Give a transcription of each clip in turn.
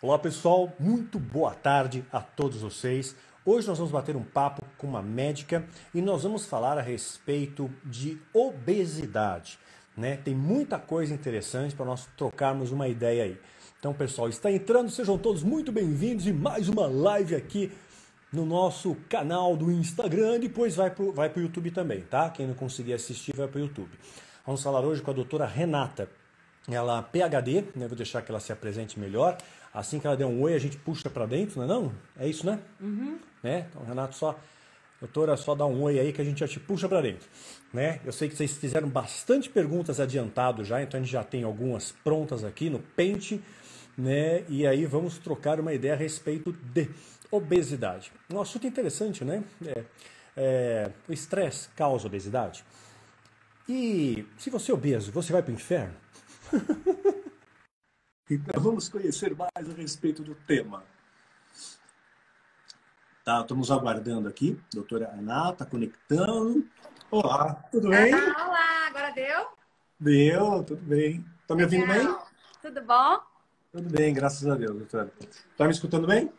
Olá pessoal, muito boa tarde a todos vocês. Hoje nós vamos bater um papo com uma médica e nós vamos falar a respeito de obesidade, né? Tem muita coisa interessante para nós trocarmos uma ideia aí. Então pessoal, está entrando, sejam todos muito bem-vindos e mais uma live aqui no nosso canal do Instagram, depois vai pro YouTube também, tá? Quem não conseguir assistir vai pro YouTube. Vamos falar hoje com a doutora Renata. Ela é PhD, né? Vou deixar que ela se apresente melhor. Assim que ela der um oi, a gente puxa para dentro, não é não? É isso, né? Uhum. Né? Então, Renato, doutora, só dá um oi aí que a gente já te puxa para dentro, né? Eu sei que vocês fizeram bastante perguntas adiantado já, então a gente já tem algumas prontas aqui no pente, né? E aí vamos trocar uma ideia a respeito de obesidade. Um assunto interessante, né? O estresse causa obesidade. E se você é obeso, você vai para o inferno? Então vamos conhecer mais a respeito do tema. Tá, estamos aguardando aqui, doutora Renata, conectando. Olá, tudo bem? Olá, agora deu? Deu, tudo bem. Tá me ouvindo bem? Tudo bom? Tudo bem, graças a Deus, doutora. Tá me escutando bem?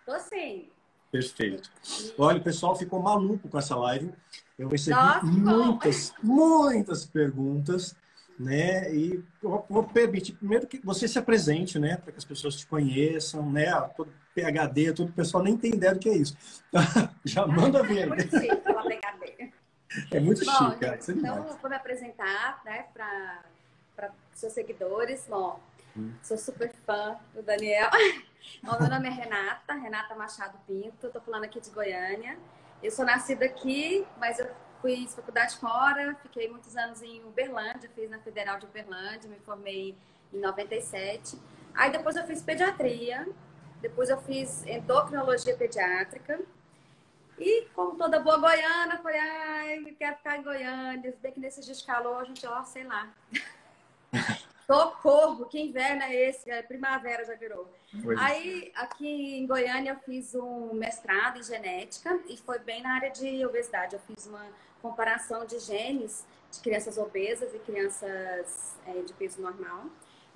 Tô sim. Perfeito. Olha, o pessoal ficou maluco com essa live. Eu recebi Nossa, muitas perguntas, né? E eu vou permitir primeiro que você se apresente, né? Para que as pessoas te conheçam, né? Todo PhD, todo o pessoal nem tem ideia do que é isso. Já manda ver. É muito chique falar PhD. É muito Bom, chique, cara. então eu vou me apresentar, né, para seus seguidores. Bom, sou super fã do Daniel. Bom, meu nome é Renata Machado Pinto, tô falando aqui de Goiânia. Eu sou nascida aqui, mas eu fiz faculdade fora, fiquei muitos anos em Uberlândia, fiz na Federal de Uberlândia, me formei em 97. Aí depois eu fiz pediatria, depois eu fiz endocrinologia pediátrica. E como toda boa goiana, falei, ai, quero ficar em Goiânia, se bem que nesses dias de calor a gente, ó, sei lá. Socorro, que inverno é esse? É primavera já virou. Aí, aqui em Goiânia, eu fiz um mestrado em genética e foi bem na área de obesidade. Eu fiz uma comparação de genes de crianças obesas e crianças de peso normal.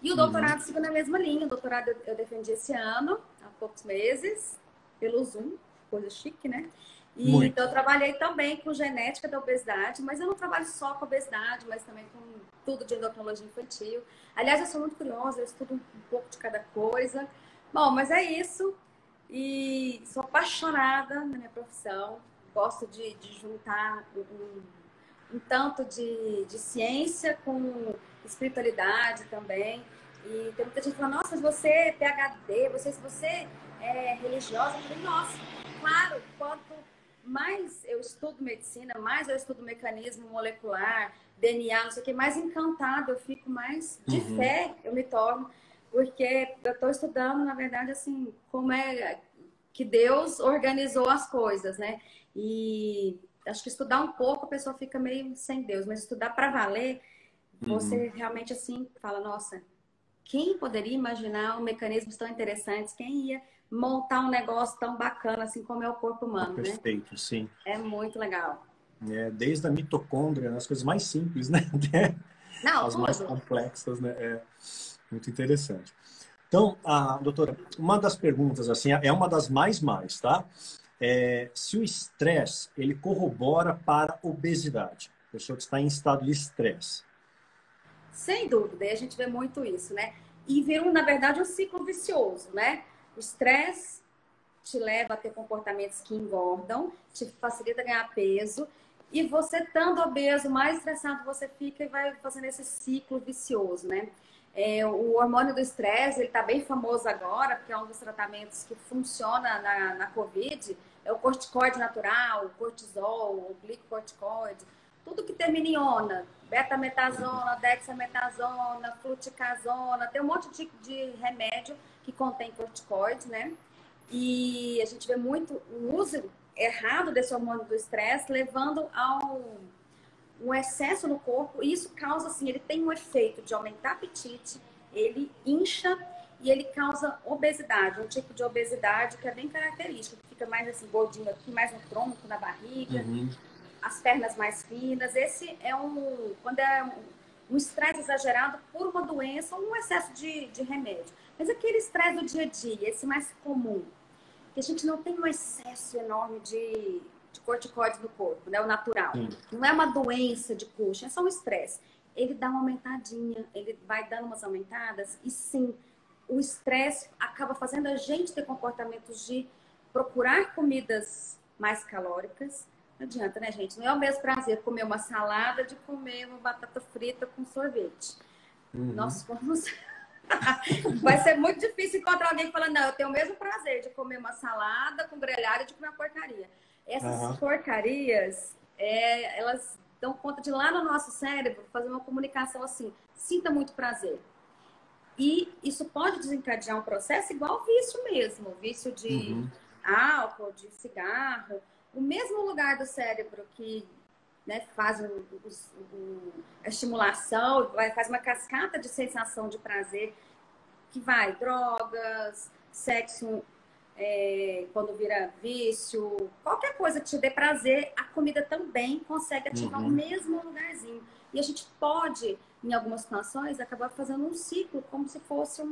E o doutorado seguiu na mesma linha. O doutorado eu defendi esse ano, há poucos meses, pelo Zoom, coisa chique, né? E então, eu trabalhei também com genética da obesidade, mas eu não trabalho só com obesidade, mas também com tudo de endocrinologia infantil. Aliás, eu sou muito curiosa, eu estudo um pouco de cada coisa. Bom, mas é isso. E sou apaixonada na minha profissão. Gosto de juntar um tanto de ciência com espiritualidade também. E tem muita gente que fala, nossa, você é PhD, você é religiosa. Eu falei, nossa, claro, quanto mais eu estudo medicina, mais eu estudo mecanismo molecular, DNA, não sei o que, mais encantada eu fico, mais de fé eu me torno, porque eu estou estudando, na verdade, assim, como é que Deus organizou as coisas, né? E acho que estudar um pouco a pessoa fica meio sem Deus, mas estudar para valer, você realmente, assim, fala, nossa, quem poderia imaginar mecanismos tão interessantes? Quem ia montar um negócio tão bacana assim como é o corpo humano, Perfeito, né? sim. É muito legal. Desde a mitocôndria, as coisas mais simples, né? Até Não, as tudo. mais complexas, né? É muito interessante. Então, doutora, uma das perguntas, assim, é uma das mais, tá? Se o estresse, ele corrobora para a obesidade. A pessoa que está em estado de estresse. Sem dúvida, e a gente vê muito isso, né? E vira, na verdade, um ciclo vicioso, né? O estresse te leva a ter comportamentos que engordam, te facilita ganhar peso, e você estando obeso, mais estressado você fica e vai fazendo esse ciclo vicioso, né? O hormônio do estresse, ele está bem famoso agora, porque é um dos tratamentos que funciona na Covid, é o corticoide natural, o cortisol, o glicocorticoide, tudo que termina em ona, betametasona, dexametasona, fluticasona, tem um monte de remédio que contém corticoide, né? E a gente vê muito o uso errado desse hormônio do estresse, levando a um excesso no corpo. E isso causa, assim, ele tem um efeito de aumentar apetite, ele incha e ele causa obesidade, um tipo de obesidade que é bem característico, que fica mais assim, gordinho aqui, mais no tronco, na barriga, as pernas mais finas. Esse é quando é um estresse exagerado por uma doença ou um excesso de remédio. Mas aquele estresse do dia a dia, esse mais comum, que a gente não tem um excesso enorme de corticoides no corpo, né? O natural. Sim. Não é uma doença de coxa, é só um estresse. Ele dá uma aumentadinha, ele vai dando umas aumentadas e sim, o estresse acaba fazendo a gente ter comportamentos de procurar comidas mais calóricas. Não adianta, né, gente? Não é o mesmo prazer comer uma salada de comer uma batata frita com sorvete. Nós vamos... Vai ser muito difícil encontrar alguém que fala, não, eu tenho o mesmo prazer de comer uma salada com grelhado e de comer uma porcaria. Essas porcarias, elas dão conta de lá no nosso cérebro fazer uma comunicação assim, sinta muito prazer. E isso pode desencadear um processo igual ao vício mesmo, vício de álcool, de cigarro. O mesmo lugar do cérebro que, né, faz a estimulação, faz uma cascata de sensação de prazer, que vai drogas, sexo, quando vira vício, qualquer coisa que te dê prazer, a comida também consegue ativar o mesmo lugarzinho. E a gente pode, em algumas situações, acabar fazendo um ciclo, como se fosse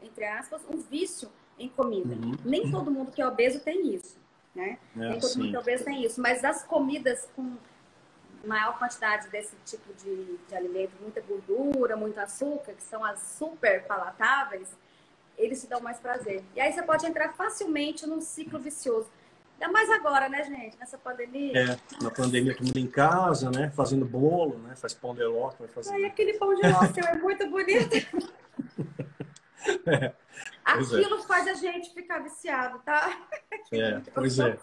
entre aspas, um vício em comida. Nem todo mundo que é obeso tem isso, né? Nem todo mundo que é obeso tem isso. Mas as comidas com maior quantidade desse tipo de alimento, muita gordura, muito açúcar, que são as super palatáveis, eles te dão mais prazer. E aí você pode entrar facilmente num ciclo vicioso. Ainda mais agora, né, gente? Nessa pandemia. Na pandemia, todo mundo em casa, né? Fazendo bolo, né? Faz pão de ló, vai fazer. Ai, aquele pão de ló seu é muito bonito. Aquilo faz a gente ficar viciado, tá? Pois é.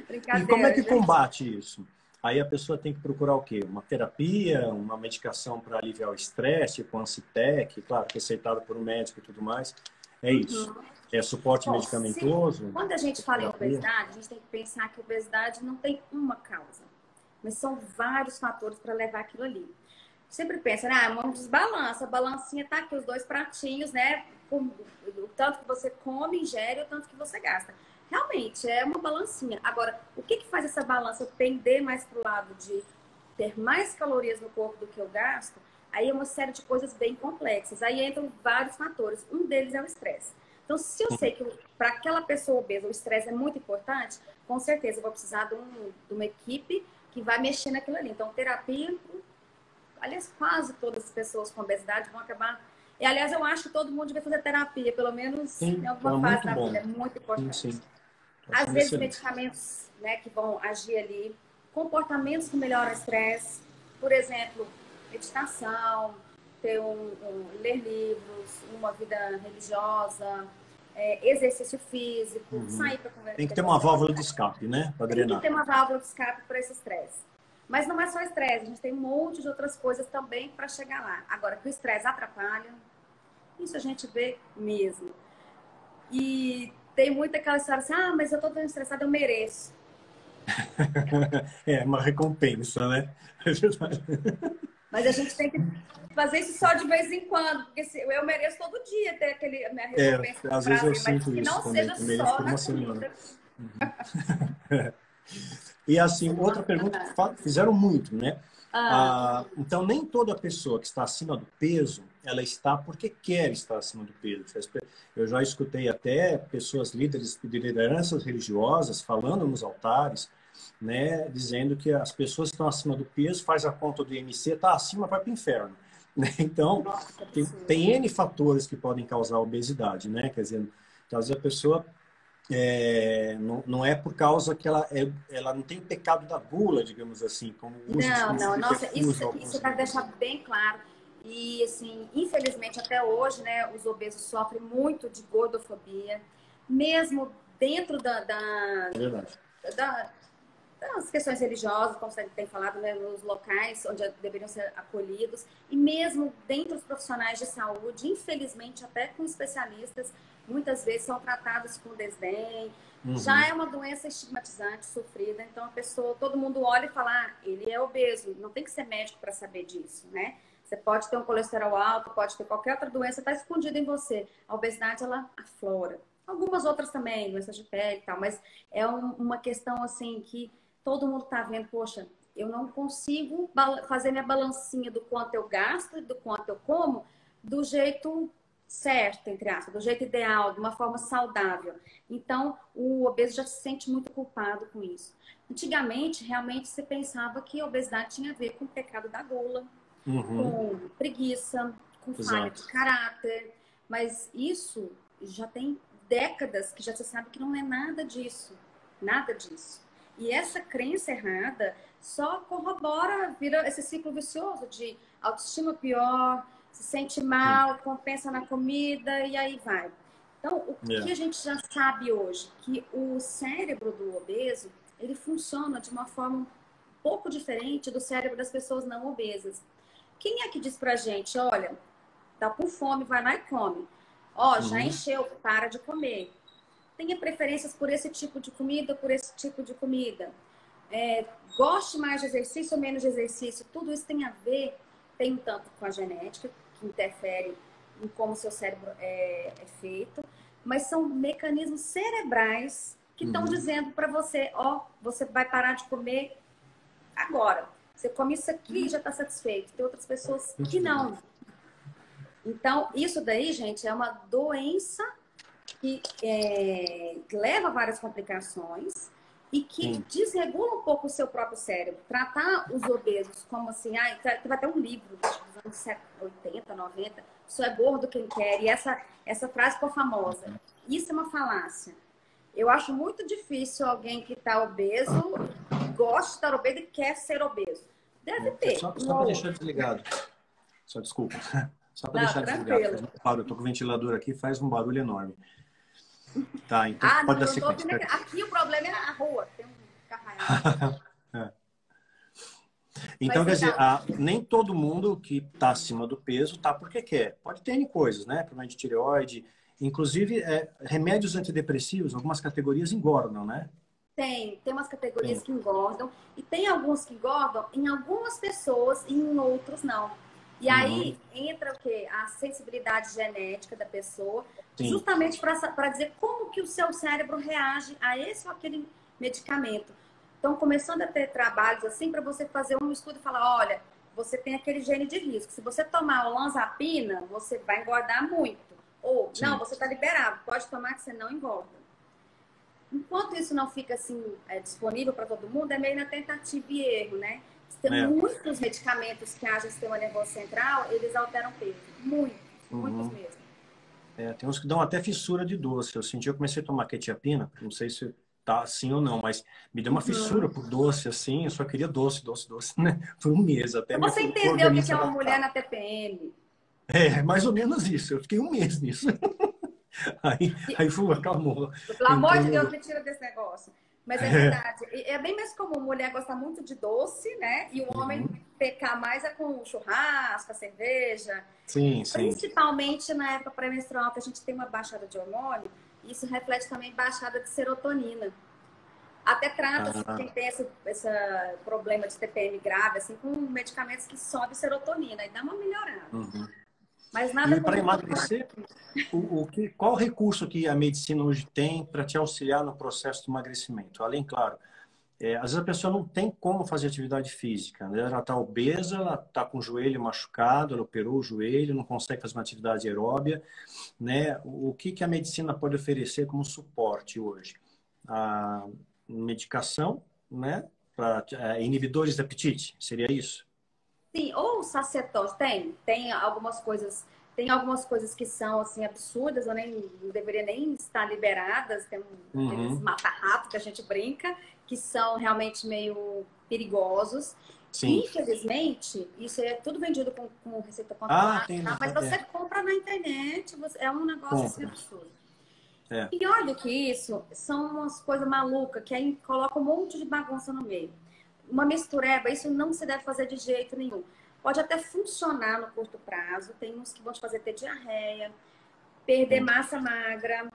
Brincadeira, e como é que gente. combate isso? Aí a pessoa tem que procurar o quê? Uma terapia, uma medicação para aliviar o estresse, tipo Ancitec, claro, receitado por um médico e tudo mais. É isso. É suporte medicamentoso? Quando a gente fala em obesidade, a gente tem que pensar que a obesidade não tem uma causa, mas são vários fatores para levar aquilo ali. Sempre pensa, né? Um desbalança, a balancinha tá aqui, os dois pratinhos, né? O tanto que você come, ingere, o tanto que você gasta. Realmente, é uma balancinha. Agora, o que faz essa balança pender mais para o lado de ter mais calorias no corpo do que eu gasto? Aí é uma série de coisas bem complexas. Aí entram vários fatores. Um deles é o estresse. Então, se eu sei que para aquela pessoa obesa o estresse é muito importante, com certeza eu vou precisar de uma equipe que vai mexer naquilo ali. Então, terapia, aliás, quase todas as pessoas com obesidade vão acabar... E, aliás, eu acho que todo mundo deve fazer terapia, pelo menos em alguma fase da vida. É muito importante. Sim. Às vezes, medicamentos, né, que vão agir ali, comportamentos que melhoram o estresse, por exemplo, meditação, ler livros, uma vida religiosa, exercício físico, sair para conversar. Tem que ter uma válvula de escape, né? Para drenar. Tem que ter uma válvula de escape para esse estresse. Mas não é só estresse, a gente tem um monte de outras coisas também para chegar lá. Agora, que o estresse atrapalha, isso a gente vê mesmo. E tem muita aquela história assim, mas eu tô tão estressada, eu mereço. É uma recompensa, né? É verdade. Mas a gente tem que fazer isso só de vez em quando, porque eu mereço todo dia ter aquele minha recompensa. Às vezes eu sinto mas que isso não também, seja só na semana. comida. E assim, outra pergunta que fizeram muito, né? Então, nem toda pessoa que está acima do peso, ela está porque quer estar acima do peso. Eu já escutei até pessoas líderes de lideranças religiosas falando nos altares, né? Dizendo que as pessoas que estão acima do peso, faz a conta do IMC, está acima, vai para o inferno. Então, tem N fatores que podem causar obesidade, né? Quer dizer, então, às vezes a pessoa... não é por causa que ela não tem o pecado da gula, digamos assim, como não. Nossa, isso para deixar bem claro. E assim, infelizmente até hoje, né, os obesos sofrem muito de gordofobia, mesmo dentro das questões religiosas, como você tem falado, né, nos locais onde deveriam ser acolhidos, e mesmo dentro dos profissionais de saúde, infelizmente até com especialistas, muitas vezes são tratados com desdém. Já é uma doença estigmatizante, sofrida. Então, todo mundo olha e fala, ele é obeso. Não tem que ser médico para saber disso, né? Você pode ter um colesterol alto, pode ter qualquer outra doença, está escondida em você. A obesidade, ela aflora. Algumas outras também, doenças de pele e tal, mas é uma questão, assim, que todo mundo está vendo, poxa, eu não consigo fazer minha balancinha do quanto eu gasto e do quanto eu como do jeito certo, entre aspas, do jeito ideal, de uma forma saudável. Então, o obeso já se sente muito culpado com isso. Antigamente, realmente, se pensava que a obesidade tinha a ver com o pecado da gula, com preguiça, com falha de caráter. Mas isso já tem décadas que já se sabe que não é nada disso. Nada disso. E essa crença errada só corrobora, vira esse ciclo vicioso de autoestima pior, se sente mal, compensa na comida e aí vai. Então, o que a gente já sabe hoje? Que o cérebro do obeso, ele funciona de uma forma um pouco diferente do cérebro das pessoas não obesas. Quem é que diz pra gente, olha, tá com fome, vai lá e come. Ó, já encheu, para de comer. Tenha preferências por esse tipo de comida, por esse tipo de comida. Goste mais de exercício ou menos de exercício. Tudo isso tem a ver, tem um tanto com a genética, que interfere em como o seu cérebro é feito, mas são mecanismos cerebrais que estão dizendo para você, ó, você vai parar de comer agora. Você come isso aqui e já está satisfeito. Tem outras pessoas que não. Então, isso daí, gente, é uma doença que leva a várias complicações e que desregula um pouco o seu próprio cérebro. Tratar os obesos como assim, vai ter um livro dos anos 80, 90, só é gordo quem quer. E essa frase ficou famosa. Isso é uma falácia. Eu acho muito difícil alguém que está obeso, gosta de estar obeso e quer ser obeso. Deve ter. Só para deixar desligado. Só desculpa. Só para deixar desligado. Eu tô com o ventilador aqui, faz um barulho enorme. Tá, então pode dar sequência. Aqui o problema é a rua. Tem um carro. Então, quer dizer, nem todo mundo que está acima do peso tá porque quer. Pode ter N coisas, né? Problema de tireoide. Inclusive, remédios antidepressivos, algumas categorias engordam, né? Tem umas categorias que engordam. E tem alguns que engordam em algumas pessoas e em outros não. E aí entra o quê? A sensibilidade genética da pessoa, justamente para dizer como que o seu cérebro reage a esse ou aquele medicamento. Então, começando a ter trabalhos assim, para você fazer um estudo e falar, olha, você tem aquele gene de risco. Se você tomar olanzapina, você vai engordar muito. Ou, não, você está liberado, pode tomar que você não engorda. Enquanto isso não fica assim disponível para todo mundo, é meio na tentativa e erro, né? Tem muitos medicamentos que agem no sistema nervoso central, eles alteram o peso. Muitos mesmo. Tem uns que dão até fissura de doce. Eu comecei a tomar quetiapina, não sei se tá assim ou não, mas me deu uma fissura por doce, assim, eu só queria doce, né? Por um mês. Até você entendeu o que é uma mulher na TPM. Mais ou menos isso. Eu fiquei um mês nisso. Aí acalmou. Pelo amor de Deus, me tira desse negócio. Mas é verdade. É bem mais comum mulher gostar muito de doce, né? E o homem pecar mais com o churrasco, a cerveja. Sim. Principalmente na época pré-menstrual, que a gente tem uma baixada de hormônio. Isso reflete também baixada de serotonina. Até trata-se quem tem esse problema de TPM grave, assim, com medicamentos que sobem serotonina. E dá uma melhorada. Mas nada. E para emagrecer, qual recurso que a medicina hoje tem para te auxiliar no processo de emagrecimento? Além, claro, às vezes a pessoa não tem como fazer atividade física, né? Ela está obesa, ela está com o joelho machucado, ela operou o joelho, não consegue fazer uma atividade aeróbia, né? O que a medicina pode oferecer como suporte hoje? A medicação, né? Para inibidores de apetite, seria isso? Sim, ou sacetose. Tem algumas coisas. Tem algumas coisas que são assim absurdas, ou não deveria nem estar liberadas. Tem aqueles mata-rato que a gente brinca, que são realmente meio perigosos. Sim. Infelizmente, isso é tudo vendido com receita controlada, mas você compra na internet, é um negócio assim absurdo. Pior do que isso, são umas coisas malucas que aí coloca um monte de bagunça no meio. Uma mistureba, isso não se deve fazer de jeito nenhum. Pode até funcionar no curto prazo. Tem uns que vão te fazer ter diarreia, perder massa magra,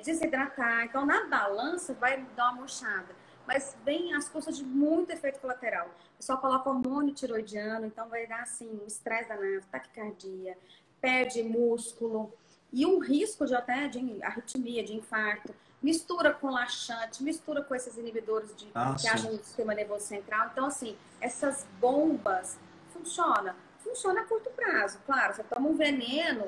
desidratar. Então, na balança, vai dar uma murchada. Mas vem às custas de muito efeito colateral. O pessoal coloca hormônio tiroidiano, então vai dar, assim, um estresse danado, taquicardia, perde músculo. E um risco de arritmia, de infarto. Mistura com laxante, mistura com esses inibidores que agem no sistema nervoso central. Então, assim, essas bombas funciona a curto prazo. Claro, você toma um veneno,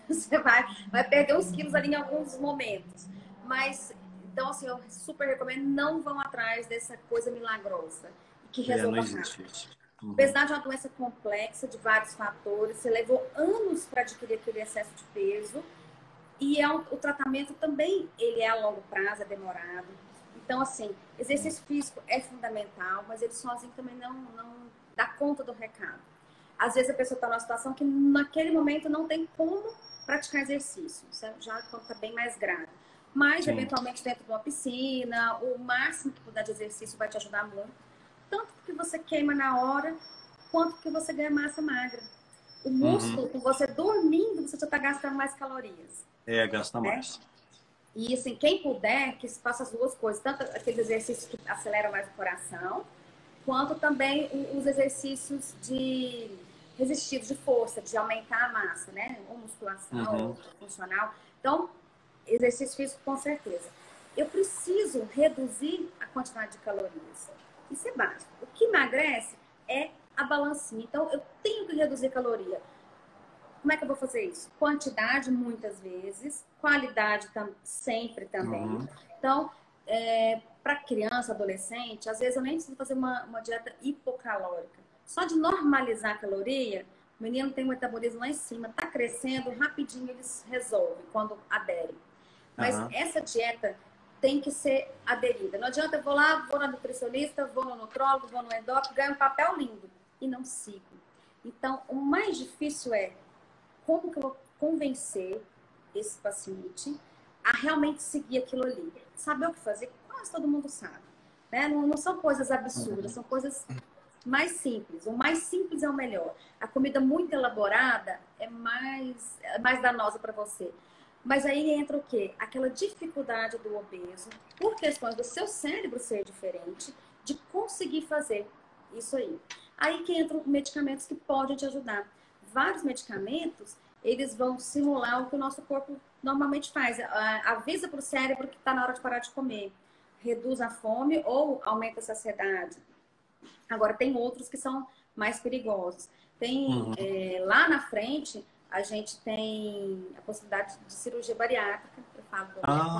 Você vai perder uns quilos ali em alguns momentos. Mas, então, assim, eu super recomendo, não vão atrás dessa coisa milagrosa que resolva não existe isso. Obesidade é uma doença complexa de vários fatores. Você levou anos para adquirir aquele excesso de peso. E o tratamento também, ele é a longo prazo, é demorado. Então, assim, exercício físico é fundamental, mas ele sozinho também não dá conta do recado. Às vezes a pessoa está numa situação que naquele momento não tem como praticar exercício. Isso já quando está bem mais grave. Mas, eventualmente, dentro de uma piscina, o máximo que puder de exercício vai te ajudar muito. Tanto porque você queima na hora, quanto que você ganha massa magra. O músculo, com você dormindo, você já está gastando mais calorias. Gasta mais. E assim, quem puder, que faça as duas coisas. Tanto aqueles exercícios que aceleram mais o coração, quanto também os exercícios de resistidos, de força, de aumentar a massa, né? Ou musculação, ou funcional. Então, exercício físico com certeza. Eu preciso reduzir a quantidade de calorias. Isso é básico. O que emagrece é a balancinha. Então, eu tenho que reduzir caloria. Como é que eu vou fazer isso? Quantidade, muitas vezes. Qualidade, sempre também. Então, para criança, adolescente, às vezes eu nem preciso fazer uma dieta hipocalórica. Só de normalizar a caloria, o menino tem um metabolismo lá em cima, está crescendo, rapidinho eles resolvem quando aderem. Mas essa dieta tem que ser aderida. Não adianta eu vou lá, vou na nutricionista, vou no nutrólogo, vou no endócrino, ganho um papel lindo e não sigo. Então, o mais difícil é como que eu vou convencer esse paciente a realmente seguir aquilo ali. Saber o que fazer, quase todo mundo sabe. Né? Não são coisas absurdas, são coisas mais simples. O mais simples é o melhor. A comida muito elaborada é mais danosa para você. Mas aí entra o quê? Aquela dificuldade do obeso, por questões do seu cérebro ser diferente, de conseguir fazer isso aí. Aí que entram medicamentos que podem te ajudar. Vários medicamentos, eles vão simular o que o nosso corpo normalmente faz. Avisa para o cérebro que está na hora de parar de comer. Reduz a fome ou aumenta a saciedade. Agora, tem outros que são mais perigosos. Lá na frente, a gente tem a possibilidade de cirurgia bariátrica. Eu falo,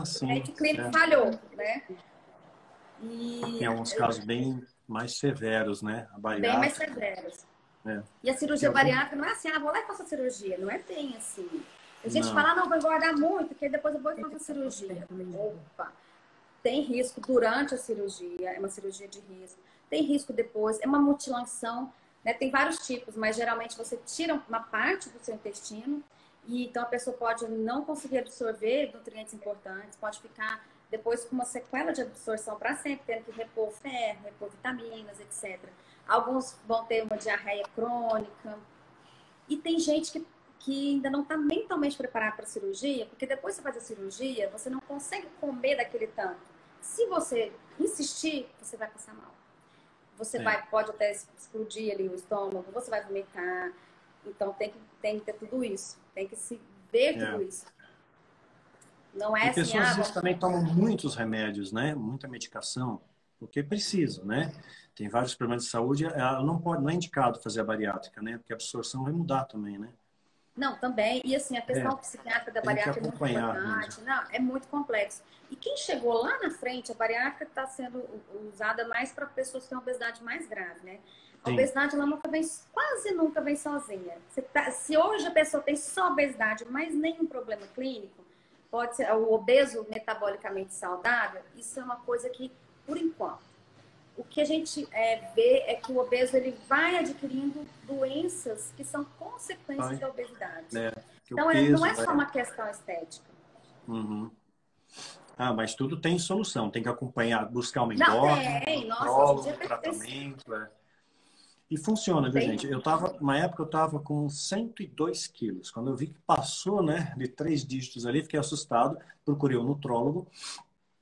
o clínico falhou, né? Tem alguns casos bem mais severos, né? A bariátrica. Bem mais severos. E a cirurgia bariátrica não é assim, vou lá e faço a cirurgia. Não é bem assim. A gente fala, não, vou engordar muito, porque depois eu vou e faço a cirurgia. Opa! Tem risco durante a cirurgia, é uma cirurgia de risco. Tem risco depois, é uma mutilação, né? Tem vários tipos, mas geralmente você tira uma parte do seu intestino e então a pessoa pode não conseguir absorver nutrientes importantes, pode ficar depois com uma sequela de absorção para sempre, tendo que repor ferro, repor vitaminas, etc. Alguns vão ter uma diarreia crônica. E tem gente que ainda não está mentalmente preparada para a cirurgia, porque depois que você faz a cirurgia, você não consegue comer daquele tanto. Se você insistir, você vai passar mal. Você pode até explodir ali o estômago, você vai vomitar. Então tem que ter tudo isso. Tem que se ver tudo isso. Não é e assim, pessoas às vezes também tomam muitos remédios, né? Muita medicação, porque precisam, né? Tem vários problemas de saúde, ela não é indicado fazer a bariátrica, né? Porque a absorção vai mudar também, né? Não, também. E assim, a questão psiquiátrica da bariátrica é muito importante. Não, é muito complexo. E quem chegou lá na frente, a bariátrica está sendo usada mais para pessoas que têm obesidade mais grave, né? A obesidade, ela quase nunca vem sozinha. Se hoje a pessoa tem só obesidade, mas nenhum problema clínico, pode ser o obeso metabolicamente saudável, isso é uma coisa que, por enquanto, o que a gente vê é que o obeso ele vai adquirindo doenças que são consequências da obesidade. Então, não é só uma questão estética. Mas tudo tem solução. Tem que acompanhar, buscar uma endócrino, tratamento. E funciona, viu, gente? Uma época eu estava com 102 quilos. Quando eu vi que passou, né, de 3 dígitos ali, fiquei assustado. Procurei um nutrólogo.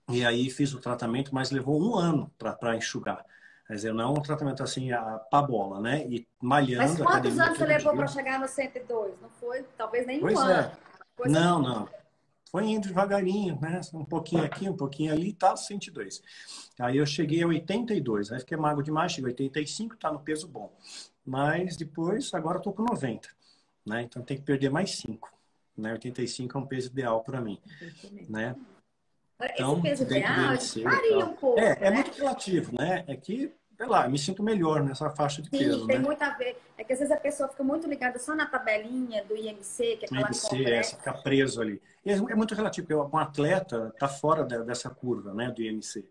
E aí fiz o tratamento, mas levou 1 ano para enxugar. Quer dizer, não é um tratamento assim, pra bola, né? E malhando. Mas quantos anos você levou para chegar no 102? Não foi? Talvez nem um ano. Não. Foi indo devagarinho, né? Um pouquinho aqui, um pouquinho ali, tá 102. Aí eu cheguei a 82. Aí fiquei magro demais, cheguei a 85, tá no peso bom. Mas depois, agora eu tô com 90. Né? Então tem que perder mais 5. né? 85 é um peso ideal para mim, né? Então, esse peso ideal varia um pouco, é muito relativo, né? É que, sei lá, eu me sinto melhor nessa faixa de peso, tem né? muito a ver. É que às vezes a pessoa fica muito ligada só na tabelinha do IMC, que é aquela IMC, conta, né? você fica preso ali. E é muito relativo, porque um atleta está fora dessa curva, né, do IMC.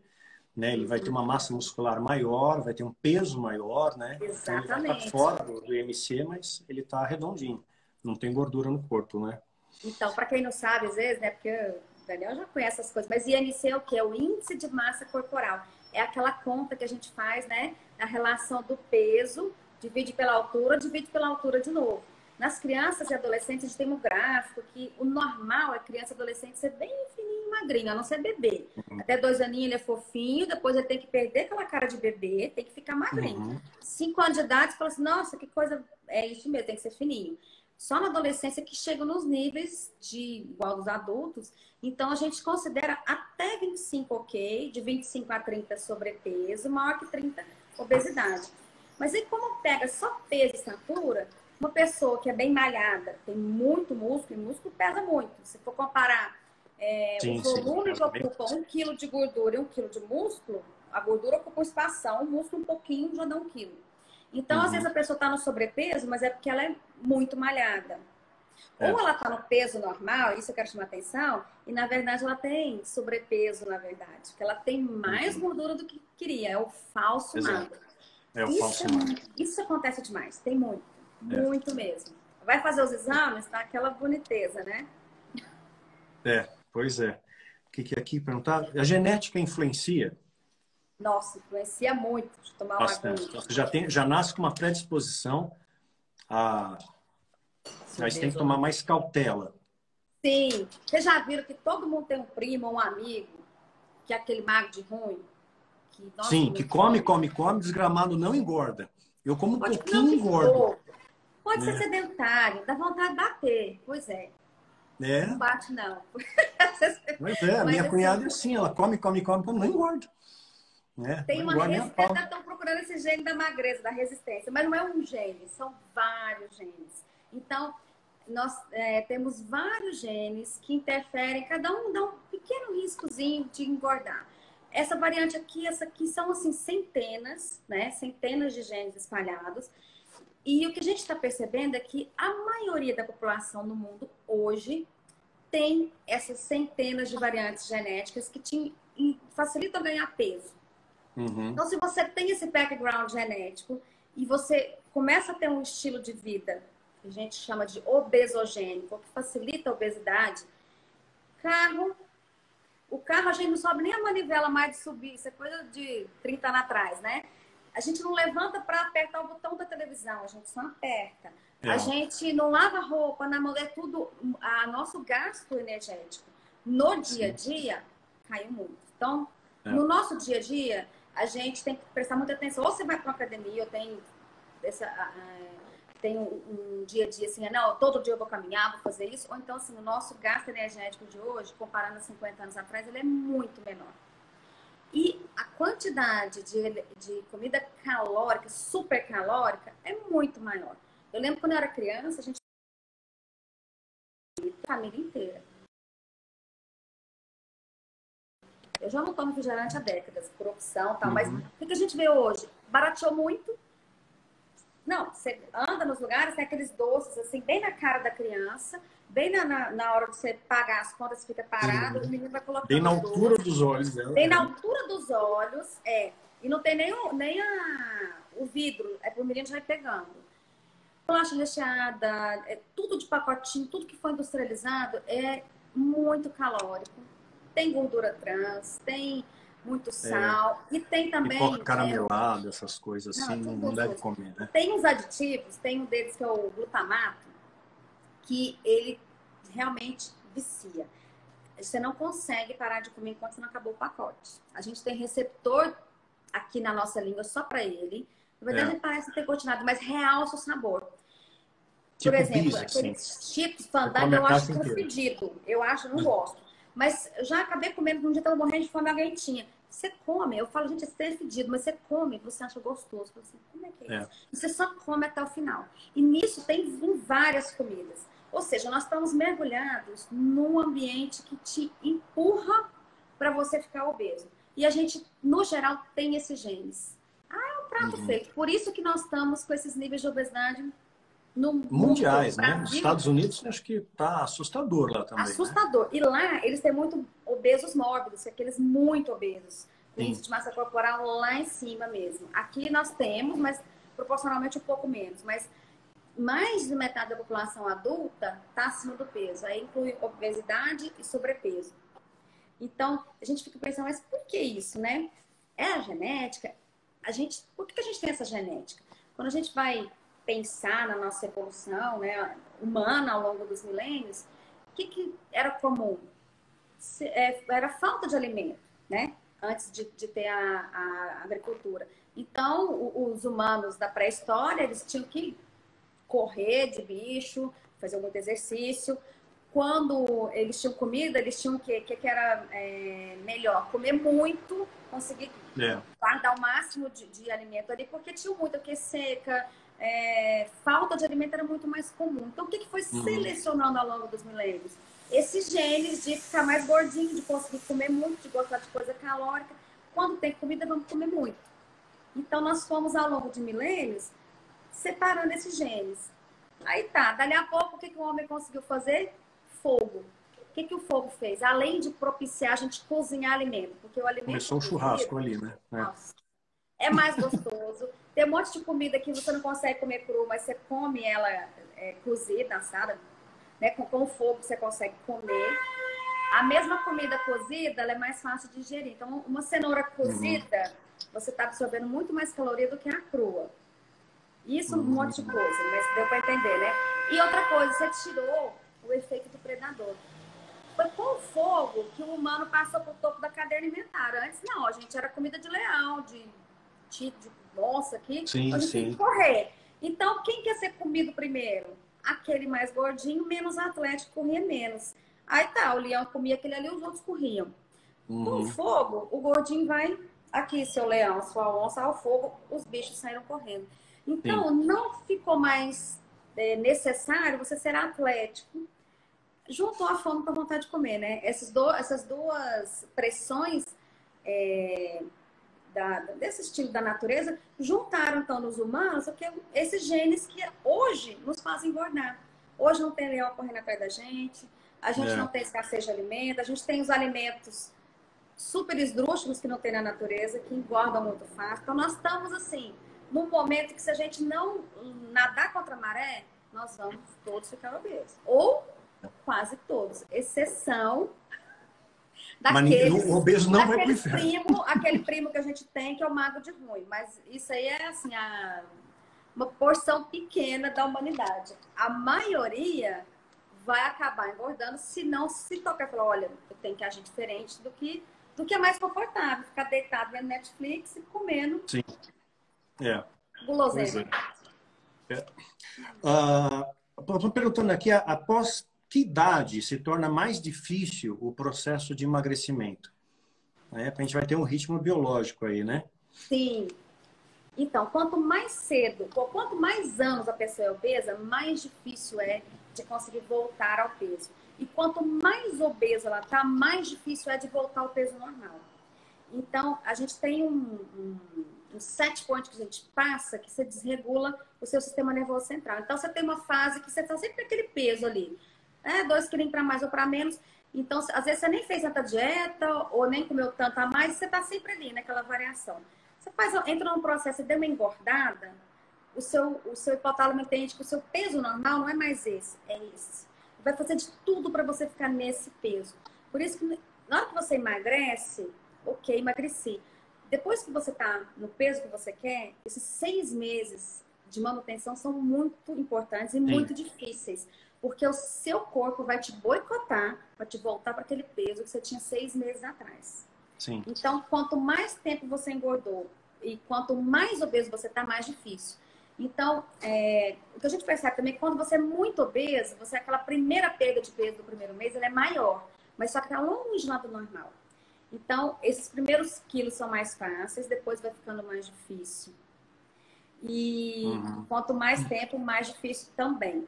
Né? Ele vai ter uma massa muscular maior, vai ter um peso maior, né? Então ele vai estar fora do IMC, mas ele está redondinho. Não tem gordura no corpo, né? Então, para quem não sabe, às vezes, né? Porque o Daniel já conhece essas coisas, mas IMC é o quê? É o índice de massa corporal. É aquela conta que a gente faz, né? A relação do peso, divide pela altura de novo. Nas crianças e adolescentes, a gente tem um gráfico que o normal é criança e adolescente ser bem fininho, magrinho, a não ser bebê. Até 2 aninhos ele é fofinho, depois ele tem que perder aquela cara de bebê, tem que ficar magrinho. 5 anos de idade, você fala assim, nossa, que coisa, é isso mesmo, tem que ser fininho. Só na adolescência que chega nos níveis de igual dos adultos. Então, a gente considera até 25 ok, de 25 a 30 sobrepeso, maior que 30 obesidade. Mas aí, como pega só peso e estatura, uma pessoa que é bem malhada, tem muito músculo, e músculo pesa muito. Se for comparar o volume que ocupa 1 quilo de gordura e 1 quilo de músculo, a gordura ocupa um espação, o músculo um pouquinho já dá 1 quilo. Então, às vezes a pessoa está no sobrepeso, mas é porque ela é muito malhada. Ou ela está no peso normal, isso eu quero chamar atenção, e na verdade ela tem sobrepeso, na verdade. Porque ela tem mais gordura do que queria, é o falso magro. É o falso magro. Isso acontece demais, tem muito, muito mesmo. Vai fazer os exames, tá aquela boniteza, né? Pois é. O que é aqui perguntar? A genética influencia? Nossa, influencia muito. Deixa eu tomar uma bastante. Você já nasce com uma predisposição a... Mas tem que tomar mais cautela. Sim. Vocês já viram que todo mundo tem um primo, um amigo, que é aquele magro de ruim? Que, nossa, sim, que come, desgramado não engorda. Eu como um pouquinho engordo. Pode ser sedentário, dá vontade de bater. Pois é. Não bate, não. Mas a minha cunhada é assim, ela come, não engorda. Tem uma resistência, estão procurando esse gene da magreza, da resistência, mas não é um gene, são vários genes. Então, nós temos vários genes que interferem, cada um dá um pequeno riscozinho de engordar. Essa variante aqui, essa aqui são assim centenas, né? Centenas de genes espalhados. E o que a gente está percebendo é que a maioria da população no mundo hoje tem essas centenas de variantes genéticas que facilitam ganhar peso. Então, se você tem esse background genético e você começa a ter um estilo de vida que a gente chama de obesogênico, que facilita a obesidade, o carro a gente não sobe nem a manivela mais de subir, isso é coisa de 30 anos atrás, né? A gente não levanta para apertar o botão da televisão, a gente só aperta. A gente não lava roupa, na mão, é tudo nosso gasto energético. No dia a dia, caiu muito. Então, no nosso dia a dia, a gente tem que prestar muita atenção. Ou você vai para uma academia, ou tem um dia a dia assim, não, todo dia eu vou caminhar, vou fazer isso. Ou então, assim, o nosso gasto energético de hoje, comparando a 50 anos atrás, ele é muito menor. E a quantidade de comida calórica, super calórica, é muito maior. Eu lembro quando eu era criança, a gente a família inteira. Eu já não tomo refrigerante há décadas, por opção e tal, mas o que a gente vê hoje? Barateou muito. Não, você anda nos lugares, tem aqueles doces assim, bem na cara da criança, bem na hora de você pagar as contas, você fica parado, o menino vai colocando bem na altura dos olhos dela. Bem na altura dos olhos, e não tem nem o vidro, o menino já vai pegando. Bolacha recheada, tudo de pacotinho, tudo que foi industrializado é muito calórico. Tem gordura trans, tem muito sal e tem também... Pipoca caramelada, essas coisas assim, não deve comer, né? Tem uns aditivos, tem um deles que é o glutamato, que ele realmente vicia. Você não consegue parar de comer enquanto você não acabou o pacote. A gente tem receptor aqui na nossa língua só para ele. Na verdade, ele parece ter continuado, mas realça o sabor. Tipo por exemplo, pizza, aqueles chips fandango eu acho fedido. Eu acho, não gosto. Mas eu já acabei comendo, um dia estava morrendo de fome, alguém tinha. Você come, eu falo, gente, esse é fedido, mas você come, você acha gostoso. Você, como é que é isso? E você só come até o final. E nisso tem em várias comidas. Ou seja, nós estamos mergulhados num ambiente que te empurra para você ficar obeso. E a gente, no geral, tem esses genes. É um prato feito. Por isso que nós estamos com esses níveis de obesidade no mundiais, mundo, né? Nos Estados Unidos, acho que tá assustador lá também. Assustador. Né? E lá, eles têm muito obesos mórbidos, aqueles muito obesos. Com índice de massa corporal lá em cima mesmo. Aqui nós temos, mas proporcionalmente um pouco menos. Mas mais de metade da população adulta está acima do peso. Aí inclui obesidade e sobrepeso. Então, a gente fica pensando, mas por que isso, né? É a genética? Por que a gente tem essa genética? Quando a gente vai pensar na nossa evolução, né, humana ao longo dos milênios, o que era comum? Era falta de alimento, né? Antes de ter a agricultura. Então, os humanos da pré-história, eles tinham que correr de bicho, fazer muito exercício. Quando eles tinham comida, eles tinham o quê? O que era melhor? Comer muito, conseguir guardar o máximo de alimento ali, porque tinha muito, porque seca, falta de alimento era muito mais comum. Então, o que foi selecionando ao longo dos milênios? Esses genes de ficar mais gordinho, de conseguir comer muito, de gostar de coisa calórica. Quando tem comida, vamos comer muito. Então, nós fomos, ao longo de milênios, separando esses genes. Aí tá, dali a pouco, o que o homem conseguiu fazer? Fogo. O que o fogo fez? Além de propiciar a gente cozinhar alimento, porque o alimento... Começou um churrasco ali, né? Nossa, é mais gostoso. Tem um monte de comida que você não consegue comer cru, mas você come ela cozida, assada, né? Com fogo você consegue comer. A mesma comida cozida, ela é mais fácil de digerir. Então, uma cenoura cozida, você está absorvendo muito mais caloria do que a crua. Isso, um monte de coisa, mas deu para entender, né? E outra coisa, você tirou o efeito do predador. Foi com o fogo que o humano passou pro topo da cadeia alimentar. Antes não, a gente era comida de leão, de onça aqui, sim, a gente tem que correr. Então, quem quer ser comido primeiro? Aquele mais gordinho, menos atlético, corria menos. Aí tá, o leão comia aquele ali, os outros corriam. Com o fogo, o gordinho vai aqui, seu leão, sua onça, ao fogo, os bichos saíram correndo. Então, não ficou mais necessário você ser atlético. Juntou a fome com a vontade de comer, né? Essas duas pressões desse estilo da natureza juntaram, então, nos humanos esses genes que hoje nos fazem engordar. Hoje não tem leão correndo atrás da gente, a gente não tem escassez de alimento, a gente tem os alimentos super esdrúxulos que não tem na natureza, que engordam muito fácil. Então, nós estamos, assim, num momento que se a gente não nadar contra a maré, nós vamos todos ficar obesos. Ou quase todos. Exceção daqueles... Mas o obeso não vai pro inferno. Aquele primo que a gente tem, que é o mago de ruim. Mas isso aí é, assim, uma porção pequena da humanidade. A maioria vai acabar engordando se não se tocar e falar, olha, eu tenho que agir diferente do que é mais confortável. Ficar deitado vendo Netflix e comendo. Sim. Guloseima. Estou perguntando aqui, após que idade se torna mais difícil o processo de emagrecimento? A gente vai ter um ritmo biológico aí, né? Sim. Então, quanto mais cedo, quanto mais anos a pessoa é obesa, mais difícil é de conseguir voltar ao peso. E quanto mais obesa ela está, mais difícil é de voltar ao peso normal. Então, a gente tem um set point que a gente passa, que você desregula o seu sistema nervoso central. Então, você tem uma fase que você está sempre naquele peso ali. 2 quilinhos para mais ou para menos. Então, às vezes você nem fez tanta dieta ou nem comeu tanto a mais, você está sempre ali naquela variação. Você entra num processo, você deu uma engordada, o seu hipotálamo entende que o seu peso normal não é mais esse, é esse. Vai fazer de tudo para você ficar nesse peso. Por isso que na hora que você emagrece, ok, emagreci. Depois que você está no peso que você quer, esses 6 meses de manutenção são muito importantes e muito difíceis. Porque o seu corpo vai te boicotar para te voltar para aquele peso que você tinha 6 meses atrás. Sim. Então, quanto mais tempo você engordou e quanto mais obeso você está, mais difícil. Então, o que a gente percebe também, quando você é muito obeso, aquela primeira perda de peso do primeiro mês, ela é maior. Mas só que está longe lá do normal. Então, esses primeiros quilos são mais fáceis, depois vai ficando mais difícil. E quanto mais tempo, mais difícil também.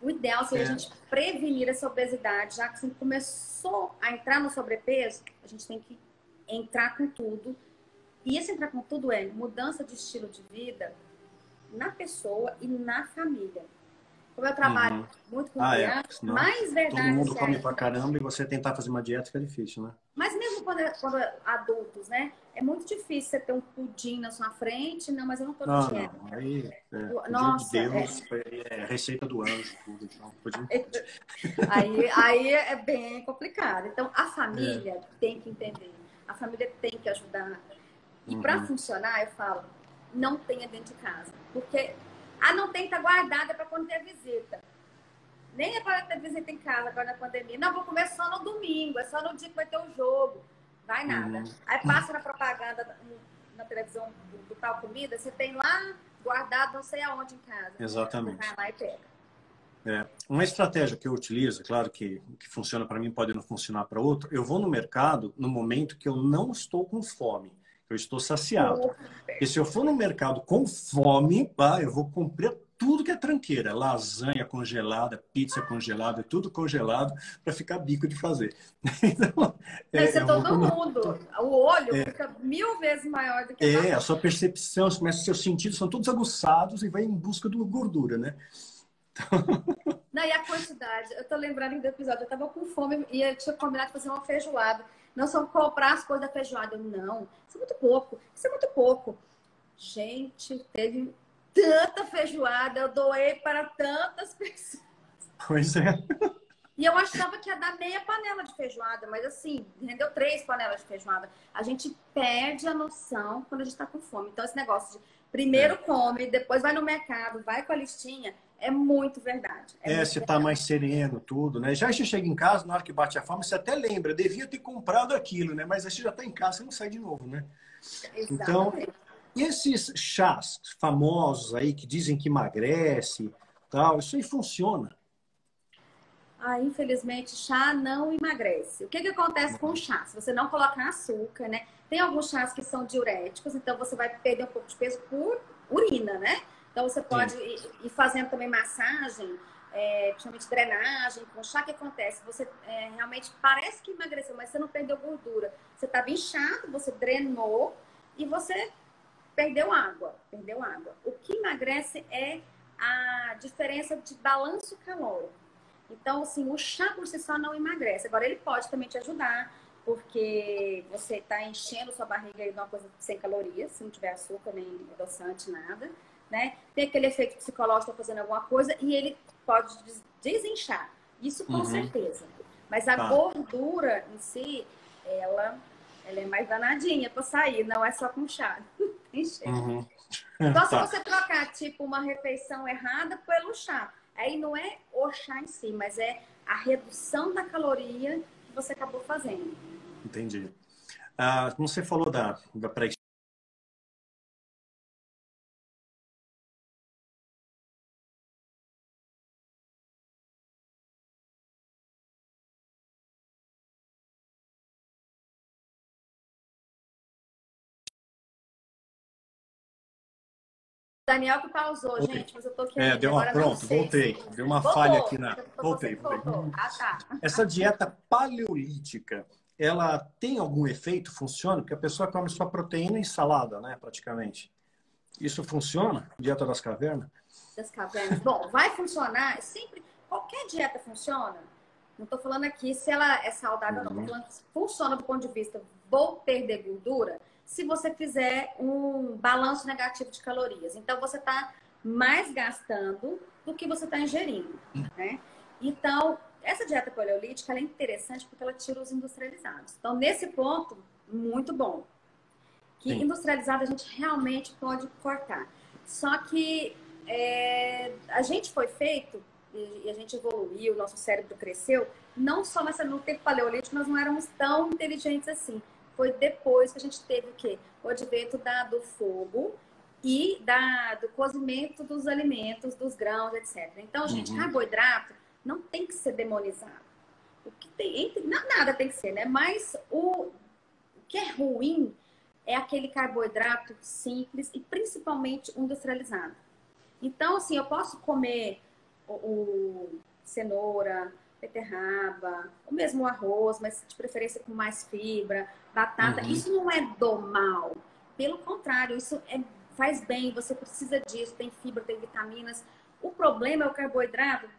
O ideal seria a gente prevenir essa obesidade, já que se começou a entrar no sobrepeso, a gente tem que entrar com tudo. E esse entrar com tudo é mudança de estilo de vida na pessoa e na família. Como eu trabalho muito com crianças, mais verdade. Todo mundo come pra caramba e você tentar fazer uma dieta fica difícil, né? Mas mesmo quando adultos, né? É muito difícil você ter um pudim na sua frente. Não, mas eu não tô de dieta. Não. Aí, nossa, de Deus, é receita do anjo, tudo. Não, pudim. Aí é bem complicado. Então, a família tem que entender. A família tem que ajudar. E para funcionar, eu falo, não tenha dentro de casa. Porque não tem que estar guardada para quando ter visita. Nem é para ter visita em casa agora na pandemia. Não, vou comer só no domingo, é só no dia que vai ter o jogo. Vai nada. Aí passa na propaganda na televisão do tal comida, você tem lá guardado não sei aonde em casa. Exatamente. Você vai lá e pega. Uma estratégia que eu utilizo, claro que funciona para mim, pode não funcionar para outro, eu vou no mercado no momento que eu não estou com fome, eu estou saciado. E se eu for no mercado com fome, eu vou comprar tudo que é tranqueira, lasanha congelada, pizza congelada, tudo congelado, para ficar bico de fazer. Então, isso é todo mundo. O olho fica 1000 vezes maior do que a sua percepção, os seus sentidos são todos aguçados e vai em busca da gordura, né? Não, e a quantidade, eu tô lembrando do episódio, eu tava com fome e eu tinha combinado de fazer uma feijoada. Não só comprar as coisas da feijoada. Não, isso é muito pouco, isso é muito pouco. Gente, teve tanta feijoada, eu doei para tantas pessoas. Pois é. E eu achava que ia dar meia panela de feijoada, mas assim, rendeu 3 panelas de feijoada. A gente perde a noção quando a gente tá com fome. Então esse negócio de primeiro come, depois vai no mercado, vai com a listinha, é muito verdade. Você tá mais sereno, tudo, né? Já você chega em casa, na hora que bate a fome, você até lembra, devia ter comprado aquilo, né? Mas aí você já tá em casa, você não sai de novo, né? Exatamente. Então, e esses chás famosos aí que dizem que emagrece, tal, isso aí funciona? Infelizmente, chá não emagrece. O que acontece com o chá? Se você não colocar açúcar, né? Tem alguns chás que são diuréticos, então você vai perder um pouco de peso por urina, né? Então você pode ir fazendo também massagem, principalmente drenagem com chá. O que acontece? Você realmente parece que emagreceu, mas você não perdeu gordura. Você estava inchado, você drenou e você perdeu água. O que emagrece é a diferença de balanço calórico. Então, assim, o chá por si só não emagrece. Agora, ele pode também te ajudar, porque você está enchendo sua barriga de uma coisa sem calorias, se não tiver açúcar, nem adoçante, nada, né? Tem aquele efeito psicológico, está fazendo alguma coisa, e ele pode desinchar. Isso com certeza. Mas a gordura em si, ela é mais danadinha para sair, não é só com chá. Tem jeito. Então, se você trocar, tipo, uma refeição errada pelo chá, aí não é o chá em si, mas é a redução da caloria que você acabou fazendo. Entendi. Como você falou da pré Daniel que pausou, gente, mas eu tô aqui ainda. Pronto, voltei. Deu uma falha aqui na... Voltei. Tá. Essa dieta paleolítica, ela tem algum efeito? Funciona? Porque a pessoa come só proteína e salada, né, praticamente. Isso funciona? Dieta das cavernas? Das cavernas. Bom, vai funcionar sempre. Qualquer dieta funciona. Não tô falando aqui se ela é saudável ou não. Tô falando que funciona do ponto de vista vou perder gordura se você fizer um balanço negativo de calorias. Então, você está mais gastando do que você está ingerindo, né? Então, essa dieta paleolítica ela é interessante porque ela tira os industrializados. Então, nesse ponto, muito bom. Que industrializado a gente realmente pode cortar. Só que a gente foi feito e a gente evoluiu, o nosso cérebro cresceu, não só no tempo paleolítico, nós não éramos tão inteligentes assim. Foi depois que a gente teve o quê? O advento do fogo e do cozimento dos alimentos, dos grãos, etc. Então, gente, carboidrato não tem que ser demonizado. O que tem, nada tem que ser, né? Mas o que é ruim é aquele carboidrato simples e principalmente industrializado. Então, assim, eu posso comer o cenoura, beterraba, ou mesmo o arroz, mas de preferência com mais fibra, batata. Isso não é do mal. Pelo contrário, isso faz bem, você precisa disso, tem fibra, tem vitaminas. O problema é o carboidrato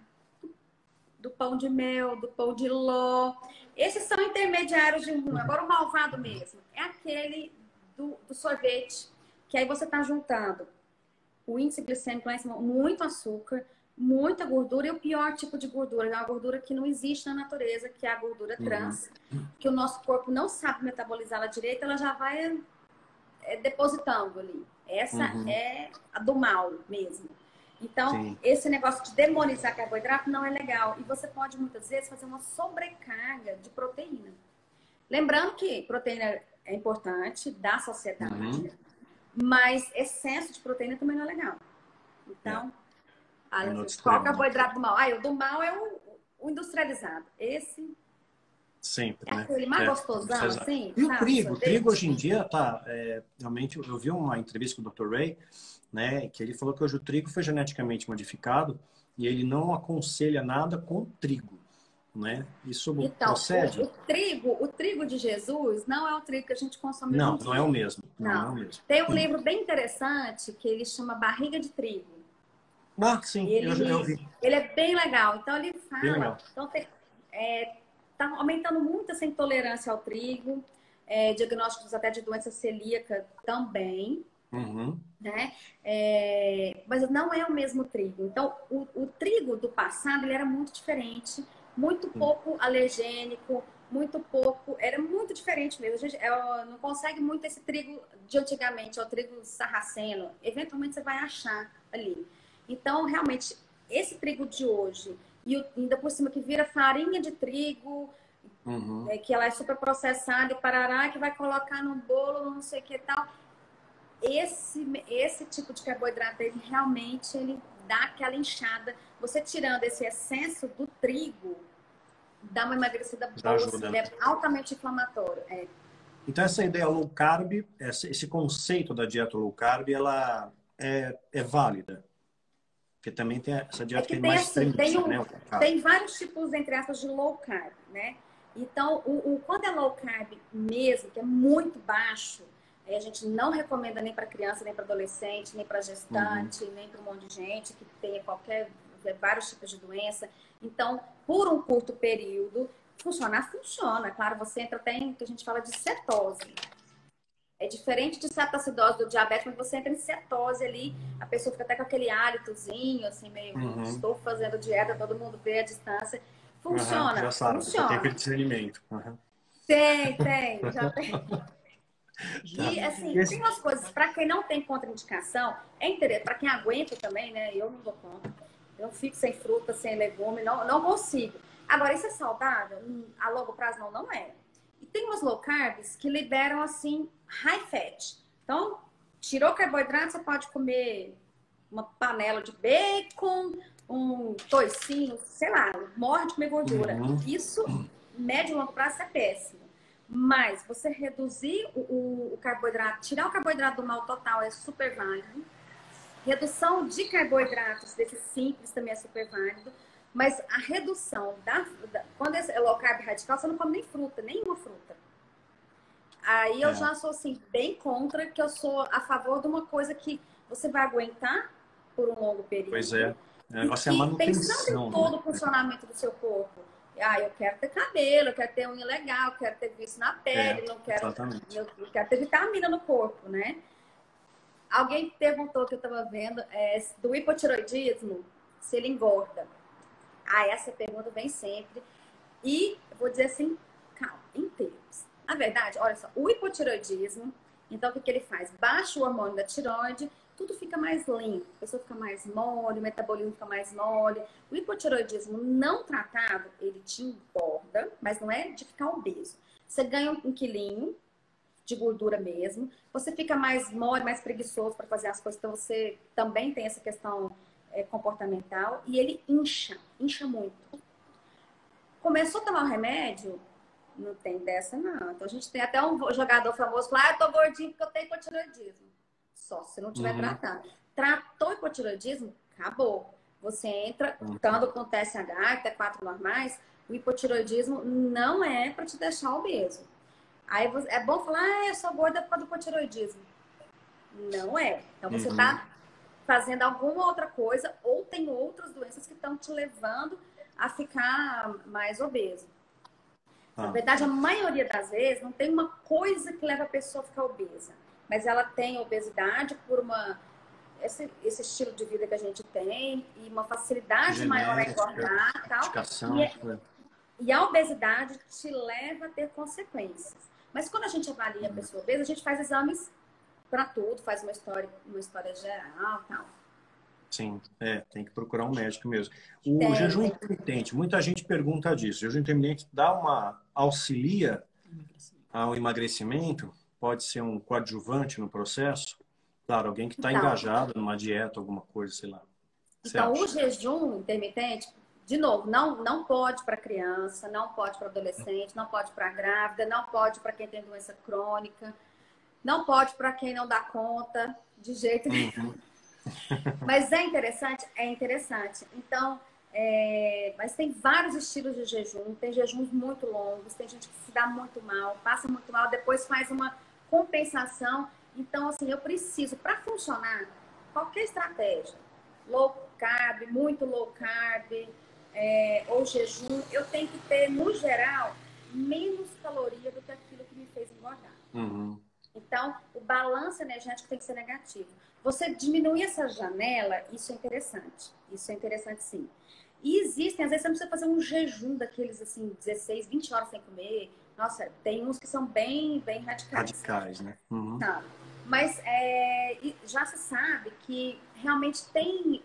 do pão de mel, do pão de ló. Esses são intermediários de ruim. Agora o malvado mesmo é aquele do sorvete, que aí você está juntando o índice glicêmico lá em cima, muito açúcar, muita gordura e o pior tipo de gordura, é uma gordura que não existe na natureza, que é a gordura trans, que o nosso corpo não sabe metabolizá-la direito, ela já vai depositando ali. Essa é a do mal mesmo. Então, esse negócio de demonizar carboidrato não é legal. E você pode, muitas vezes, fazer uma sobrecarga de proteína. Lembrando que proteína é importante da sociedade, mas excesso de proteína também não é legal. Então, qual é o carboidrato do mal? O do mal é o industrializado. Esse sempre, é aquele mais gostosão, assim. E o trigo? O trigo hoje em dia tá... realmente, eu vi uma entrevista com o Dr. Ray, né, que ele falou que hoje o trigo foi geneticamente modificado e ele não aconselha nada com trigo, né? Isso procede? O trigo de Jesus não é o trigo que a gente consome hoje em dia. Não é o mesmo. Não é o mesmo. Tem um livro bem interessante que ele chama Barriga de Trigo. Sim, eu vi. Ele é bem legal. Então ele fala... Então tá aumentando muito essa intolerância ao trigo, diagnósticos até de doença celíaca também. Né? Mas não é o mesmo trigo. Então, o trigo do passado ele era muito diferente, muito pouco alergênico, era muito diferente mesmo. A gente não consegue muito esse trigo de antigamente, é o trigo sarraceno. Eventualmente você vai achar ali. Então, realmente, esse trigo de hoje, e ainda por cima que vira farinha de trigo, que ela é super processada e parará, que vai colocar no bolo, não sei o que e tal. Esse tipo de carboidrato, ele realmente dá aquela inchada. Você tirando esse excesso do trigo, dá uma emagrecida boa, assim, ele é altamente inflamatório. Então, essa ideia low carb, esse conceito da dieta low carb, ela é válida? Porque também tem essa dieta que é mais extremista, né? Tem vários tipos, entre aspas, de low carb, né? Então, quando é low carb mesmo, que é muito baixo, a gente não recomenda nem para criança, nem para adolescente, nem para gestante, nem para um monte de gente que tenha vários tipos de doença. Então, por um curto período, funciona. Claro, você entra até em que a gente fala de cetose. É diferente de cetoacidose do diabetes, mas você entra em cetose ali, a pessoa fica até com aquele hálitozinho, assim, meio, estou fazendo dieta, todo mundo vê a distância. Funciona, já sabe, funciona. Tem aquele discernimento. Tem, já tem. E, assim, tem umas coisas, para quem não tem contraindicação, é interessante, para quem aguenta também, né? Eu não dou conta. Eu fico sem fruta, sem legume, não consigo. Agora, isso é saudável? A longo prazo, não é. E tem umas low carbs que liberam, assim, high fat. Então, tirou carboidrato, você pode comer uma panela de bacon, um toicinho, sei lá, morre de comer gordura. Isso, médio e longo prazo, é péssimo. Mas você reduzir o carboidrato, tirar o carboidrato do mal total é super válido. Redução de carboidratos, desses simples, também é super válido. Mas a redução quando é low carb radical, você não come nem fruta, nenhuma fruta. Aí eu já sou assim, bem contra, que eu sou a favor de uma coisa que você vai aguentar por um longo período. Pois é. Você é manutenção, pensando em todo o funcionamento do seu corpo. Eu quero ter cabelo, eu quero ter unha legal, eu quero ter vício na pele, eu quero ter vitamina no corpo, né? Alguém perguntou que eu estava vendo do hipotiroidismo, se ele engorda. Essa pergunta vem sempre. E vou dizer assim, calma, em termos. Na verdade, olha só, o hipotiroidismo, então o que ele faz? Baixa o hormônio da tiroide, tudo fica mais limpo, a pessoa fica mais mole, o metabolismo fica mais mole. O hipotiroidismo não tratado, ele te engorda, mas não é de ficar obeso. Você ganha um quilinho de gordura mesmo, você fica mais mole, mais preguiçoso para fazer as coisas, então você também tem essa questão comportamental e ele incha muito. Começou a tomar o remédio, não tem dessa não. Então a gente tem até um jogador famoso que fala, eu tô gordinho porque eu tenho hipotiroidismo. Só se não tiver tratado. Tratou o hipotiroidismo, acabou. Você entra, estando com TSH, T4 normais, o hipotireoidismo não é para te deixar obeso. Aí é bom falar, eu sou gorda por causa do hipotireoidismo. Não é. Então você está fazendo alguma outra coisa ou tem outras doenças que estão te levando a ficar mais obeso. Na verdade, a maioria das vezes não tem uma coisa que leva a pessoa a ficar obesa, mas ela tem obesidade por esse estilo de vida que a gente tem e uma facilidade maior a engordar e tal. E a obesidade te leva a ter consequências. Mas quando a gente avalia a pessoa obesa, a gente faz exames para tudo, faz uma história geral e tal. Sim, tem que procurar um médico mesmo. O jejum intermitente, muita gente pergunta disso. O jejum intermitente auxilia ao emagrecimento? Pode ser um coadjuvante no processo? Claro, alguém que está engajado numa dieta, alguma coisa, sei lá. Então, o jejum intermitente, de novo, não pode para criança, não pode para adolescente, não pode para grávida, não pode para quem tem doença crônica, não pode para quem não dá conta, de jeito nenhum. Mas é interessante? É interessante. Então, mas tem vários estilos de jejum. Tem jejuns muito longos, tem gente que se dá muito mal, passa muito mal, depois faz uma compensação. Então, assim, eu preciso, para funcionar, qualquer estratégia, low carb, muito low carb, ou jejum, eu tenho que ter, no geral, menos caloria do que aquilo que me fez engordar. Então, o balanço energético tem que ser negativo. Você diminuir essa janela, isso é interessante. Isso é interessante, sim. E existem, às vezes, você não precisa fazer um jejum daqueles, assim, 16, 20 horas sem comer. Nossa, tem uns que são bem radicais. Radicais, né? Tá. Mas já se sabe que realmente tem...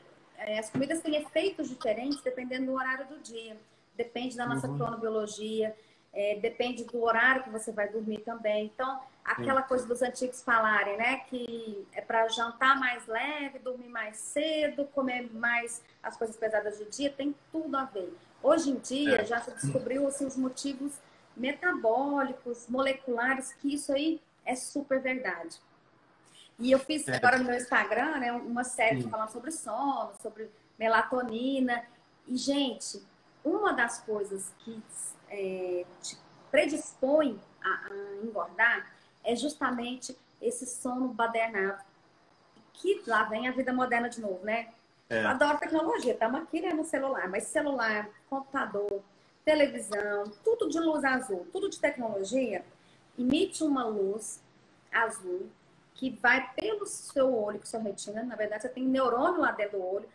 as comidas têm efeitos diferentes dependendo do horário do dia. Depende da nossa cronobiologia. Depende do horário que você vai dormir também. Então, aquela coisa dos antigos falarem, né? Que é para jantar mais leve, dormir mais cedo, comer mais as coisas pesadas do dia, tem tudo a ver. Hoje em dia, já se descobriu assim, os motivos metabólicos, moleculares, que isso aí é super verdade. E eu fiz agora no meu Instagram, né, uma série falando sobre sono, sobre melatonina. E, gente, uma das coisas que te predispõe a engordar é justamente esse sono badernado. Que lá vem a vida moderna de novo, né? Eu adoro tecnologia, estamos aqui, né, no celular, mas celular, computador, televisão, tudo de luz azul, tudo de tecnologia, emite uma luz azul que vai pelo seu olho, com sua retina, na verdade você tem neurônio lá dentro do olho,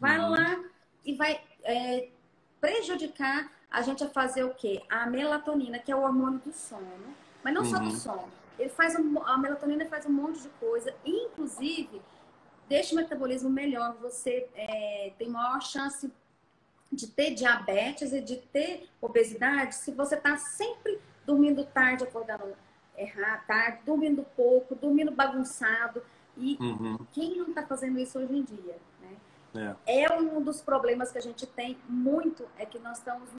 vai lá e vai prejudicar a gente a fazer o quê? A melatonina, que é o hormônio do sono, mas não só do sono. A melatonina faz um monte de coisa, inclusive deixa o metabolismo melhor, você tem maior chance de ter diabetes e de ter obesidade se você está sempre dormindo tarde, acordando tarde, dormindo pouco, dormindo bagunçado. E quem não está fazendo isso hoje em dia? Né? É um dos problemas que a gente tem muito, é que nós estamos,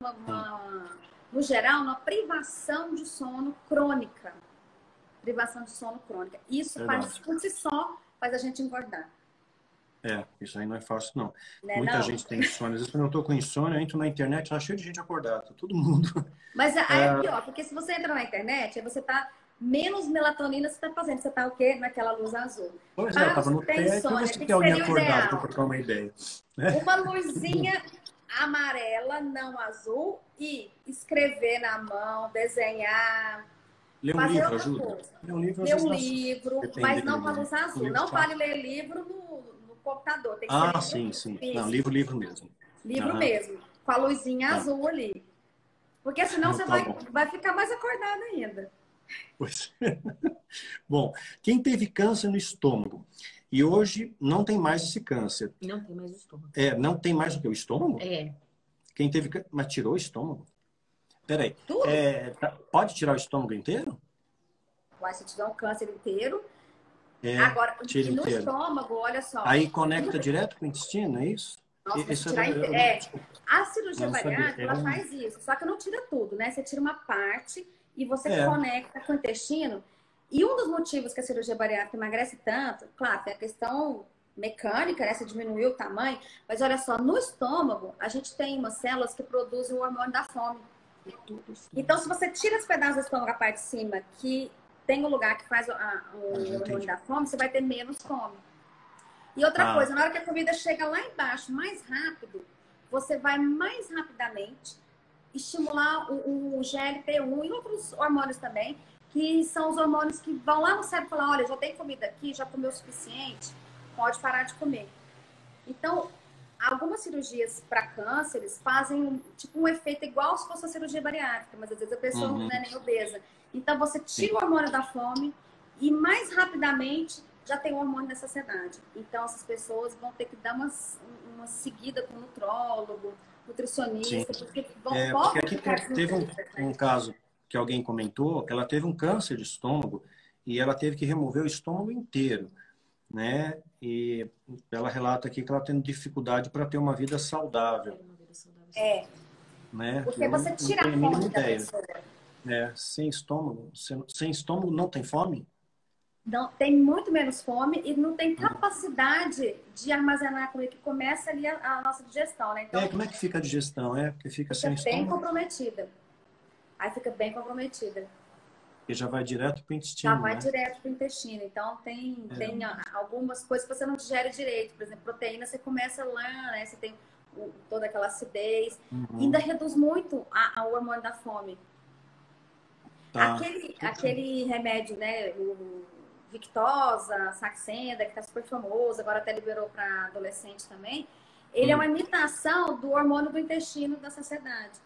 no geral, numa privação de sono crônica. Privação de sono crônica. Isso por si só faz a gente engordar. Isso aí não é fácil, não. Muita gente tem insônia. Às vezes, quando eu tô com insônia, eu entro na internet, tá cheio de gente acordada. Todo mundo. Mas aí é pior, porque se você entra na internet, aí você tá menos melatonina, você tá fazendo. Você tá o quê? Naquela luz azul. Pois eu tava no pé, então você tem alguém acordado para trocar uma ideia. Uma luzinha amarela, não azul, e escrever na mão, desenhar. Ler um livro ajuda? Ler um livro, mas não com a luz azul. Não vale ler livro no computador. Tem que ser sim. Não, livro mesmo. Livro mesmo. Com a luzinha azul ali. Porque senão você vai ficar mais acordado ainda. Pois é. Bom, quem teve câncer no estômago e hoje não tem mais esse câncer. Não tem mais estômago. Não tem mais o que? O estômago? Quem teve câncer, mas tirou o estômago? Peraí. Pode tirar o estômago inteiro? Se tiver um câncer inteiro. Agora, no estômago, olha só. Aí conecta direto com o intestino, é isso? Nossa, a cirurgia bariátrica, ela faz isso. Só que não tira tudo, né? Você tira uma parte e você conecta com o intestino. E um dos motivos que a cirurgia bariátrica emagrece tanto, claro, tem a questão mecânica, né? Você diminuiu o tamanho, mas olha só, no estômago, a gente tem umas células que produzem o hormônio da fome. Então, se você tira os pedaços do estômago, a parte de cima, que tem o lugar que faz o hormônio da fome, você vai ter menos fome. E outra coisa, na hora que a comida chega lá embaixo mais rápido, você vai mais rapidamente estimular o GLP-1 e outros hormônios também, que são os hormônios que vão lá no cérebro e falam, olha, já tem comida aqui, já comeu o suficiente, pode parar de comer. Então, algumas cirurgias para cânceres fazem tipo um efeito igual se fosse uma cirurgia bariátrica, mas às vezes a pessoa não é nem obesa. Então, você tira o hormônio da fome e mais rapidamente já tem o hormônio da saciedade. Então, essas pessoas vão ter que dar uma seguida com o nutrólogo, nutricionista, porque porque aqui teve um caso que alguém comentou, que ela teve um câncer de estômago e ela teve que remover o estômago inteiro, né? E ela relata aqui que ela tem dificuldade para ter uma vida saudável. Né? Porque você tira a fome da pessoa. Sem estômago não tem fome? Não, tem muito menos fome e não tem capacidade de armazenar comida, que começa ali a nossa digestão, né? Então, como é que fica a digestão? Porque fica sem bem estômago? comprometida. Aí fica bem comprometida. E já vai direto para o intestino, Já vai direto para o intestino. Então, tem algumas coisas que você não digere direito. Por exemplo, proteína, você começa lá, né? Você tem toda aquela acidez. Ainda reduz muito o hormônio da fome. Aquele remédio, né? O Victoza, Saxenda, que está super famoso, agora até liberou para adolescente também. Ele é uma imitação do hormônio do intestino da saciedade.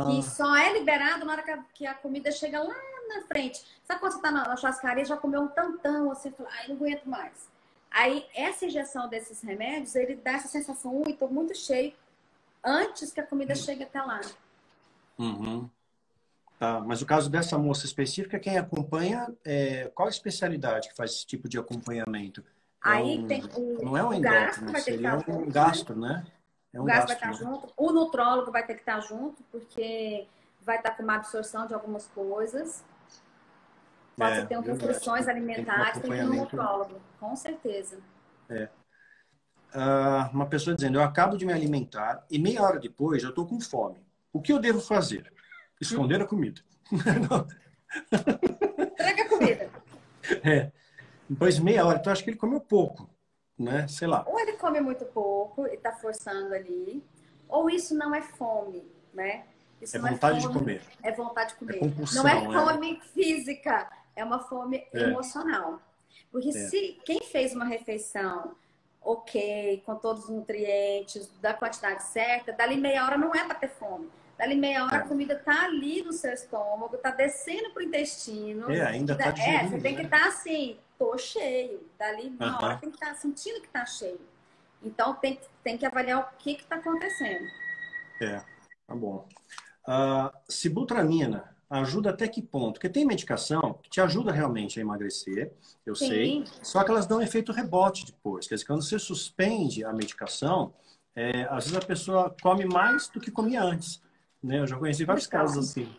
Que só é liberado na hora que a comida chega lá na frente. Sabe quando você está na churrascaria, já comeu um tantão, assim, fala, ai, não aguento mais. Aí, essa injeção desses remédios, ele dá essa sensação, ui, tô muito cheio, antes que a comida chegue até lá. Tá, mas o caso dessa moça específica, quem acompanha, qual a especialidade que faz esse tipo de acompanhamento? Aí tem não é um endócrino, seria um gastro, né? O gastro vai estar junto, o nutrólogo vai ter que estar junto, porque vai estar com uma absorção de algumas coisas. Pode ter restrições alimentares, tem que ir no nutrólogo, com certeza. Uma pessoa dizendo, eu acabo de me alimentar e meia hora depois eu estou com fome. O que eu devo fazer? Esconder a comida. Traga a comida. Depois meia hora, então acho que ele comeu pouco, né? Sei lá. Ou ele come muito pouco e está forçando ali, ou isso não é fome, né? Isso não vontade é fome, de comer. É vontade de comer. Compulsão, não é fome física, é uma fome emocional. Porque se quem fez uma refeição ok, com todos os nutrientes, da quantidade certa, dali meia hora não é para ter fome. Dali meia hora a comida tá ali no seu estômago, tá descendo pro intestino. Ainda tá digerindo, você tem que estar assim, tô cheio. Dali uma hora tem que estar sentindo que tá cheio. Então tem que avaliar o que tá acontecendo. Tá bom. Sibutramina ajuda até que ponto? Porque tem medicação que te ajuda realmente a emagrecer, eu sei, só que elas dão efeito rebote depois. Quer dizer, quando você suspende a medicação, às vezes a pessoa come mais do que comia antes. Né? Eu já conheci vários casos assim.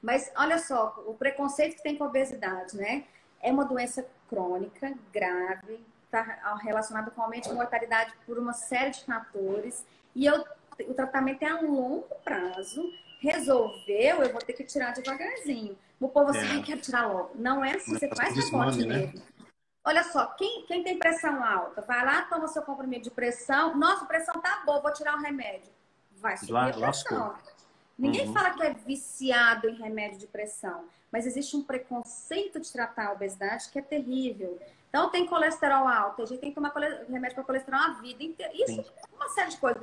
Mas olha só, o preconceito que tem com a obesidade, né? É uma doença crônica, grave, está relacionada com aumento de mortalidade por uma série de fatores. E o tratamento é a longo prazo. Resolveu, eu vou ter que tirar devagarzinho. O povo assim, quero tirar logo. Não é assim, você faz rebote mesmo. Olha só, quem tem pressão alta, vai lá, toma seu comprimido de pressão. Nossa, a pressão tá boa, vou tirar o remédio. Vai subir a pressão. Ninguém fala que é viciado em remédio de pressão, mas existe um preconceito de tratar a obesidade que é terrível. Então, tem colesterol alto, a gente tem que tomar remédio para colesterol a vida inteira. Isso é uma série de coisas.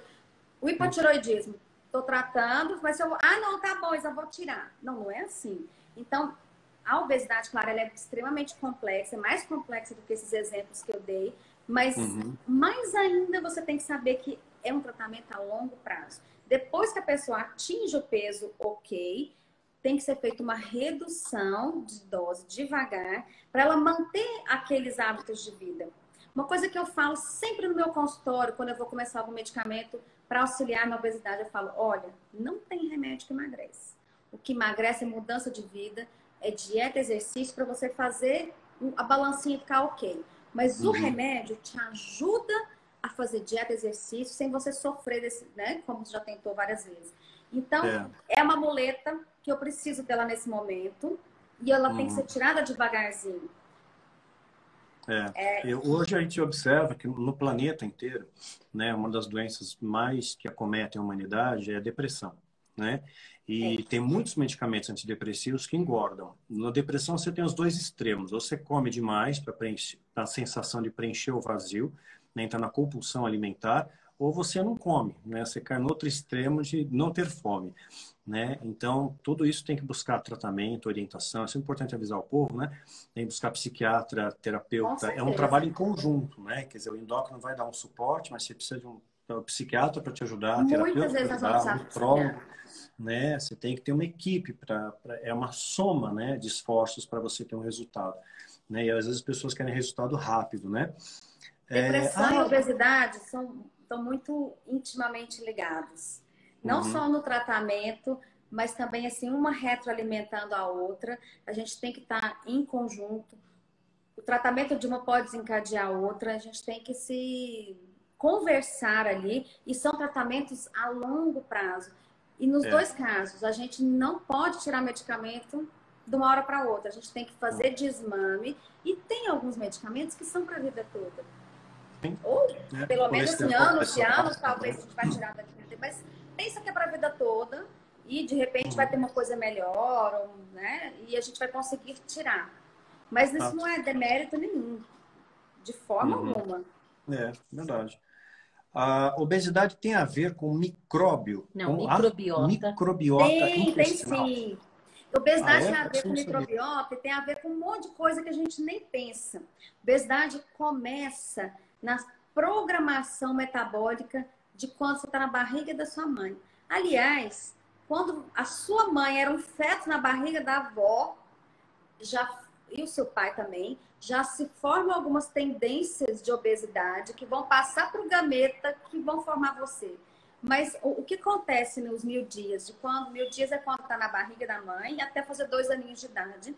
O hipotiroidismo, estou tratando, mas eu... não, tá bom, eu vou tirar. Não é assim. Então, a obesidade, claro, ela é extremamente complexa, é mais complexa do que esses exemplos que eu dei, mas mais ainda você tem que saber que é um tratamento a longo prazo. Depois que a pessoa atinge o peso ok, tem que ser feita uma redução de dose devagar para ela manter aqueles hábitos de vida. Uma coisa que eu falo sempre no meu consultório, quando eu vou começar algum medicamento para auxiliar na obesidade, eu falo, olha, não tem remédio que emagrece. O que emagrece é mudança de vida, é dieta, exercício, para você fazer a balancinha ficar ok. Mas o remédio te ajuda a fazer dieta, exercício, sem você sofrer desse, né? Como você já tentou várias vezes. Então, é uma muleta que eu preciso dela nesse momento e ela tem que ser tirada devagarzinho. Hoje a gente observa que no planeta inteiro, né, uma das doenças mais que acometem a humanidade é a depressão, né? E tem muitos medicamentos antidepressivos que engordam. Na depressão você tem os dois extremos. Ou você come demais para preencher a sensação de preencher o vazio, né, entrar na compulsão alimentar, ou você não come, né? Você cai no outro extremo de não ter fome, né? Então, tudo isso tem que buscar tratamento, orientação. Isso é importante avisar o povo, né? Tem que buscar psiquiatra, terapeuta. É um trabalho em conjunto, né? Quer dizer, o endócrino vai dar um suporte, mas você precisa de um psiquiatra para te ajudar, terapeuta para te ajudar, um nutrólogo, né? Você tem que ter uma equipe é uma soma, né, de esforços para você ter um resultado, né? E às vezes as pessoas querem resultado rápido, né? Depressão e obesidade estão muito intimamente ligados. Não só no tratamento, mas também assim, uma retroalimentando a outra. A gente tem que estar em conjunto. O tratamento de uma pode desencadear a outra. A gente tem que se conversar ali. E são tratamentos a longo prazo. E nos dois casos, a gente não pode tirar medicamento de uma hora para outra. A gente tem que fazer desmame. E tem alguns medicamentos que são para a vida toda. Ou pelo menos assim, anos e anos, talvez a gente vai tirar daqui. Mas pensa que é para a vida toda e de repente vai ter uma coisa melhor, né? E a gente vai conseguir tirar. Mas isso não é demérito nenhum, de forma alguma. Verdade. A obesidade tem a ver com micróbio? Não, microbiota. Microbiota Tem intestinal. sim. Obesidade tem a ver com microbiota e tem a ver com um monte de coisa que a gente nem pensa. Obesidade começa na programação metabólica de quando você está na barriga da sua mãe. Aliás, quando a sua mãe era um feto na barriga da avó, e o seu pai também, já se formam algumas tendências de obesidade que vão passar para o gameta, que vão formar você. Mas o que acontece nos 1000 dias? 1000 dias é quando está na barriga da mãe até fazer 2 aninhos de idade.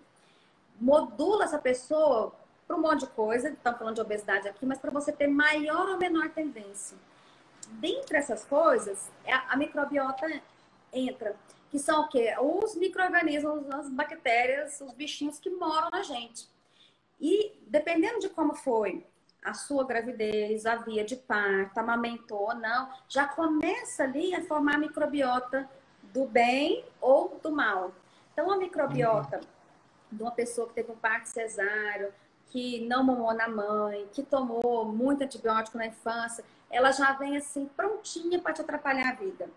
Modula essa pessoa para um monte de coisa, estamos falando de obesidade aqui, mas para você ter maior ou menor tendência. Dentre essas coisas, a microbiota entra, que são o quê? Os micro-organismos, as bactérias, os bichinhos que moram na gente. E dependendo de como foi a sua gravidez, a via de parto, amamentou ou não, já começa ali a formar a microbiota do bem ou do mal. Então, a microbiota de uma pessoa que teve um parto cesáreo, que não mamou na mãe, que tomou muito antibiótico na infância, ela já vem assim prontinha para te atrapalhar a vida.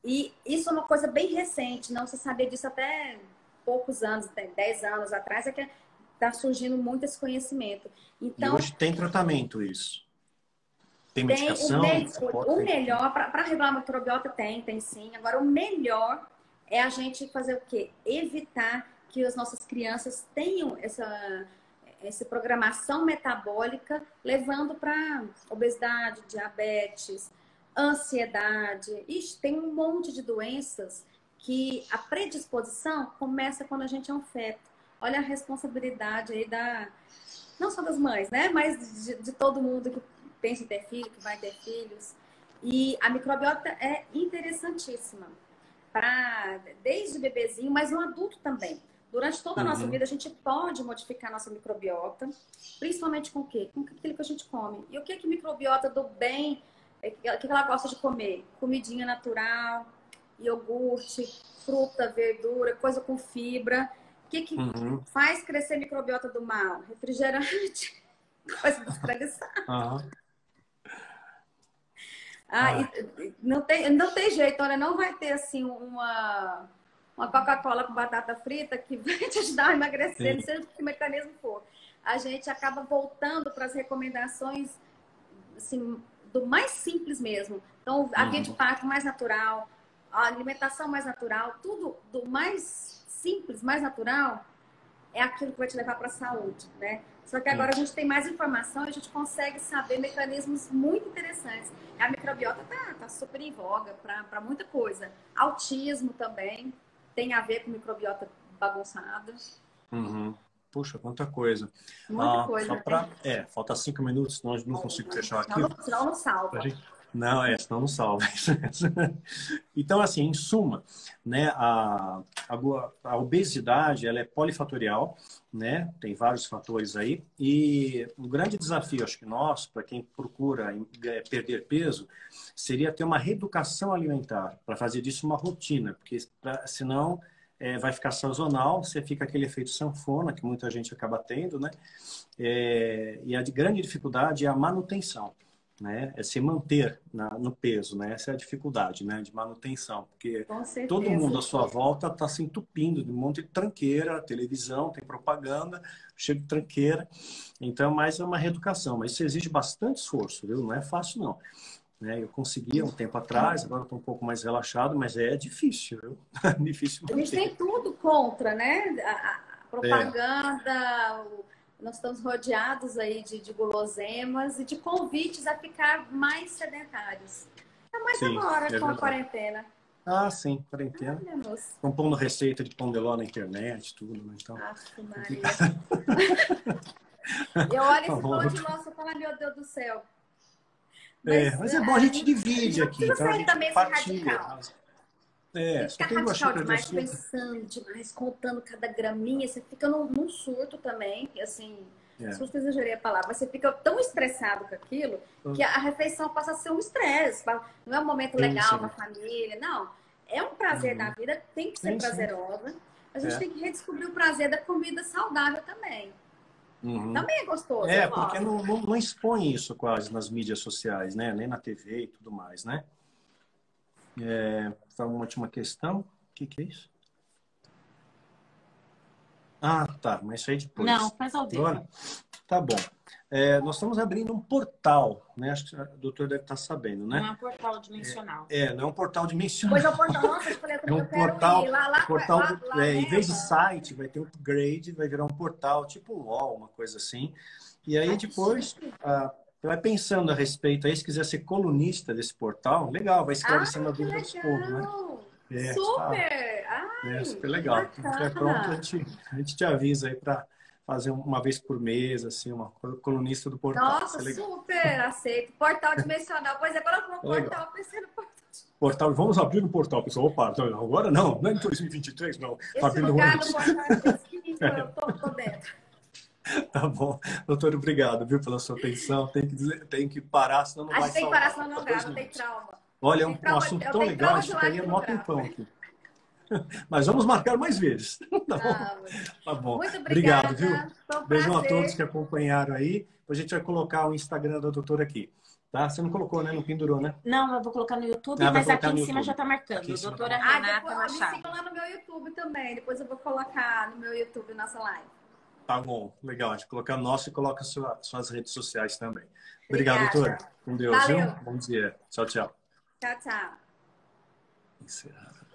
E isso é uma coisa bem recente, não se sabia disso até poucos anos, até 10 anos atrás, é que está surgindo muito esse conhecimento. Então, e hoje tem tratamento isso? Tem medicação? O melhor, para regular a microbiota, tem sim. Agora, o melhor é a gente fazer o quê? Evitar que as nossas crianças tenham essa programação metabólica, levando para obesidade, diabetes, ansiedade. Ixi, tem um monte de doenças que a predisposição começa quando a gente é um feto. Olha a responsabilidade aí não só das mães, né? Mas de todo mundo que pensa em ter filho, que vai ter filhos. E a microbiota é interessantíssima. Desde o bebezinho, mas no adulto também. Durante toda a nossa vida, a gente pode modificar a nossa microbiota, principalmente com o quê? Com aquilo que a gente come. E o que é que microbiota do bem, o que ela gosta de comer? Comidinha natural, iogurte, fruta, verdura, coisa com fibra. O que faz crescer microbiota do mal? Refrigerante, coisa industrializada. Não tem jeito, olha, não vai ter assim uma Coca-Cola com batata frita que vai te ajudar a emagrecer, não seja que mecanismo for. A gente acaba voltando para as recomendações assim, do mais simples mesmo. Então, a via de parto mais natural, a alimentação mais natural, tudo do mais simples, mais natural, é aquilo que vai te levar para a saúde, né? Só que agora a gente tem mais informação e a gente consegue saber mecanismos muito interessantes. A microbiota tá super em voga para muita coisa. Autismo também tem a ver com microbiota bagunçada. Puxa, quanta coisa. Muita coisa. Só pra... falta 5 minutos, senão eu não consigo fechar aqui. Senão não salva. Não, senão não salva. Então, assim, em suma, né, a obesidade, ela é polifatorial, né? Tem vários fatores aí. E o grande desafio, acho que nosso, para quem procura perder peso, seria ter uma reeducação alimentar, para fazer disso uma rotina, porque senão vai ficar sazonal, você fica aquele efeito sanfona, que muita gente acaba tendo, né? E a grande dificuldade é a manutenção, né? É se manter no peso, né? Essa é a dificuldade, né? De manutenção, porque todo mundo à sua volta está se entupindo de um monte de tranqueira, televisão, tem propaganda, cheio de tranqueira. Então, mais é uma reeducação, mas isso exige bastante esforço, viu? Não é fácil, não. Eu conseguia um tempo atrás, agora estou um pouco mais relaxado, mas é difícil, viu? Difícil manter. A gente tem tudo contra, né? A propaganda, nós estamos rodeados aí de guloseimas e de convites a ficar mais sedentários. Mais agora, com a quarentena. Ah, sim, quarentena. Estão pondo receita de pão de ló na internet, tudo, né? Então, aff, Maria. Eu olho esse pão de ló e falo, meu Deus do céu. Mas é bom, a gente divide aqui. Então a gente também partilha. Fica radical demais, pensando demais, contando cada graminha, você fica num surto também, assim, surto exagerei a palavra, você fica tão estressado com aquilo que a refeição passa a ser um estresse, não é um momento legal com a família, não, é um prazer da vida, tem que ser prazerosa, a gente tem que redescobrir o prazer da comida saudável também. Também é gostoso. Porque não expõe isso quase nas mídias sociais, né? Nem na TV e tudo mais, né? Uma última questão. O que é isso? Ah, tá. Mas isso aí depois. Não, faz ao vivo. Agora, tá bom. Nós estamos abrindo um portal, né? Acho que a doutora deve estar sabendo, né? Não é um portal dimensional. Não é um portal dimensional. Pois é um portal. Nossa, eu falei, é um portal. Em vez de site, vai ter um upgrade, vai virar um portal, tipo um UOL, uma coisa assim. E aí depois vai pensando a respeito aí, se quiser ser colunista desse portal, legal, vai esclarecendo a dúvida dos povos, né? Super! Super legal. Então, pronto, a gente te avisa aí para fazer uma vez por mês, assim, uma colunista do portal. Nossa, super aceito. Portal dimensional. Pois é, agora eu vou portal, pensei no portal. Vamos abrir um portal, pessoal. Opa, agora não é em 2023, não. Esse lugar do portal eu tô dentro. Tá bom. Doutor, obrigado, viu, pela sua atenção. Tem que parar, senão não vai salvar. Tem que parar, senão não grava, tem trauma. Olha, é um assunto tão legal, a gente ficaria mó tempão aqui. Mas vamos marcar mais vezes. Tá bom? Tá bom. Muito obrigada. Obrigado, viu? Beijão a todos que acompanharam aí. A gente vai colocar o Instagram da doutora aqui. Tá? Você não colocou, né? Não pendurou, né? Não, eu vou colocar no YouTube, mas aqui em cima já tá marcando. Doutora Renata Machado. Me sigam lá no meu YouTube também. Depois eu vou colocar no meu YouTube nossa live. Tá bom, legal. A gente coloca o nosso e coloca suas redes sociais também. Obrigado, doutora. Com Deus, viu? Bom dia. Tchau, tchau. Tchau, tchau. Encerrado.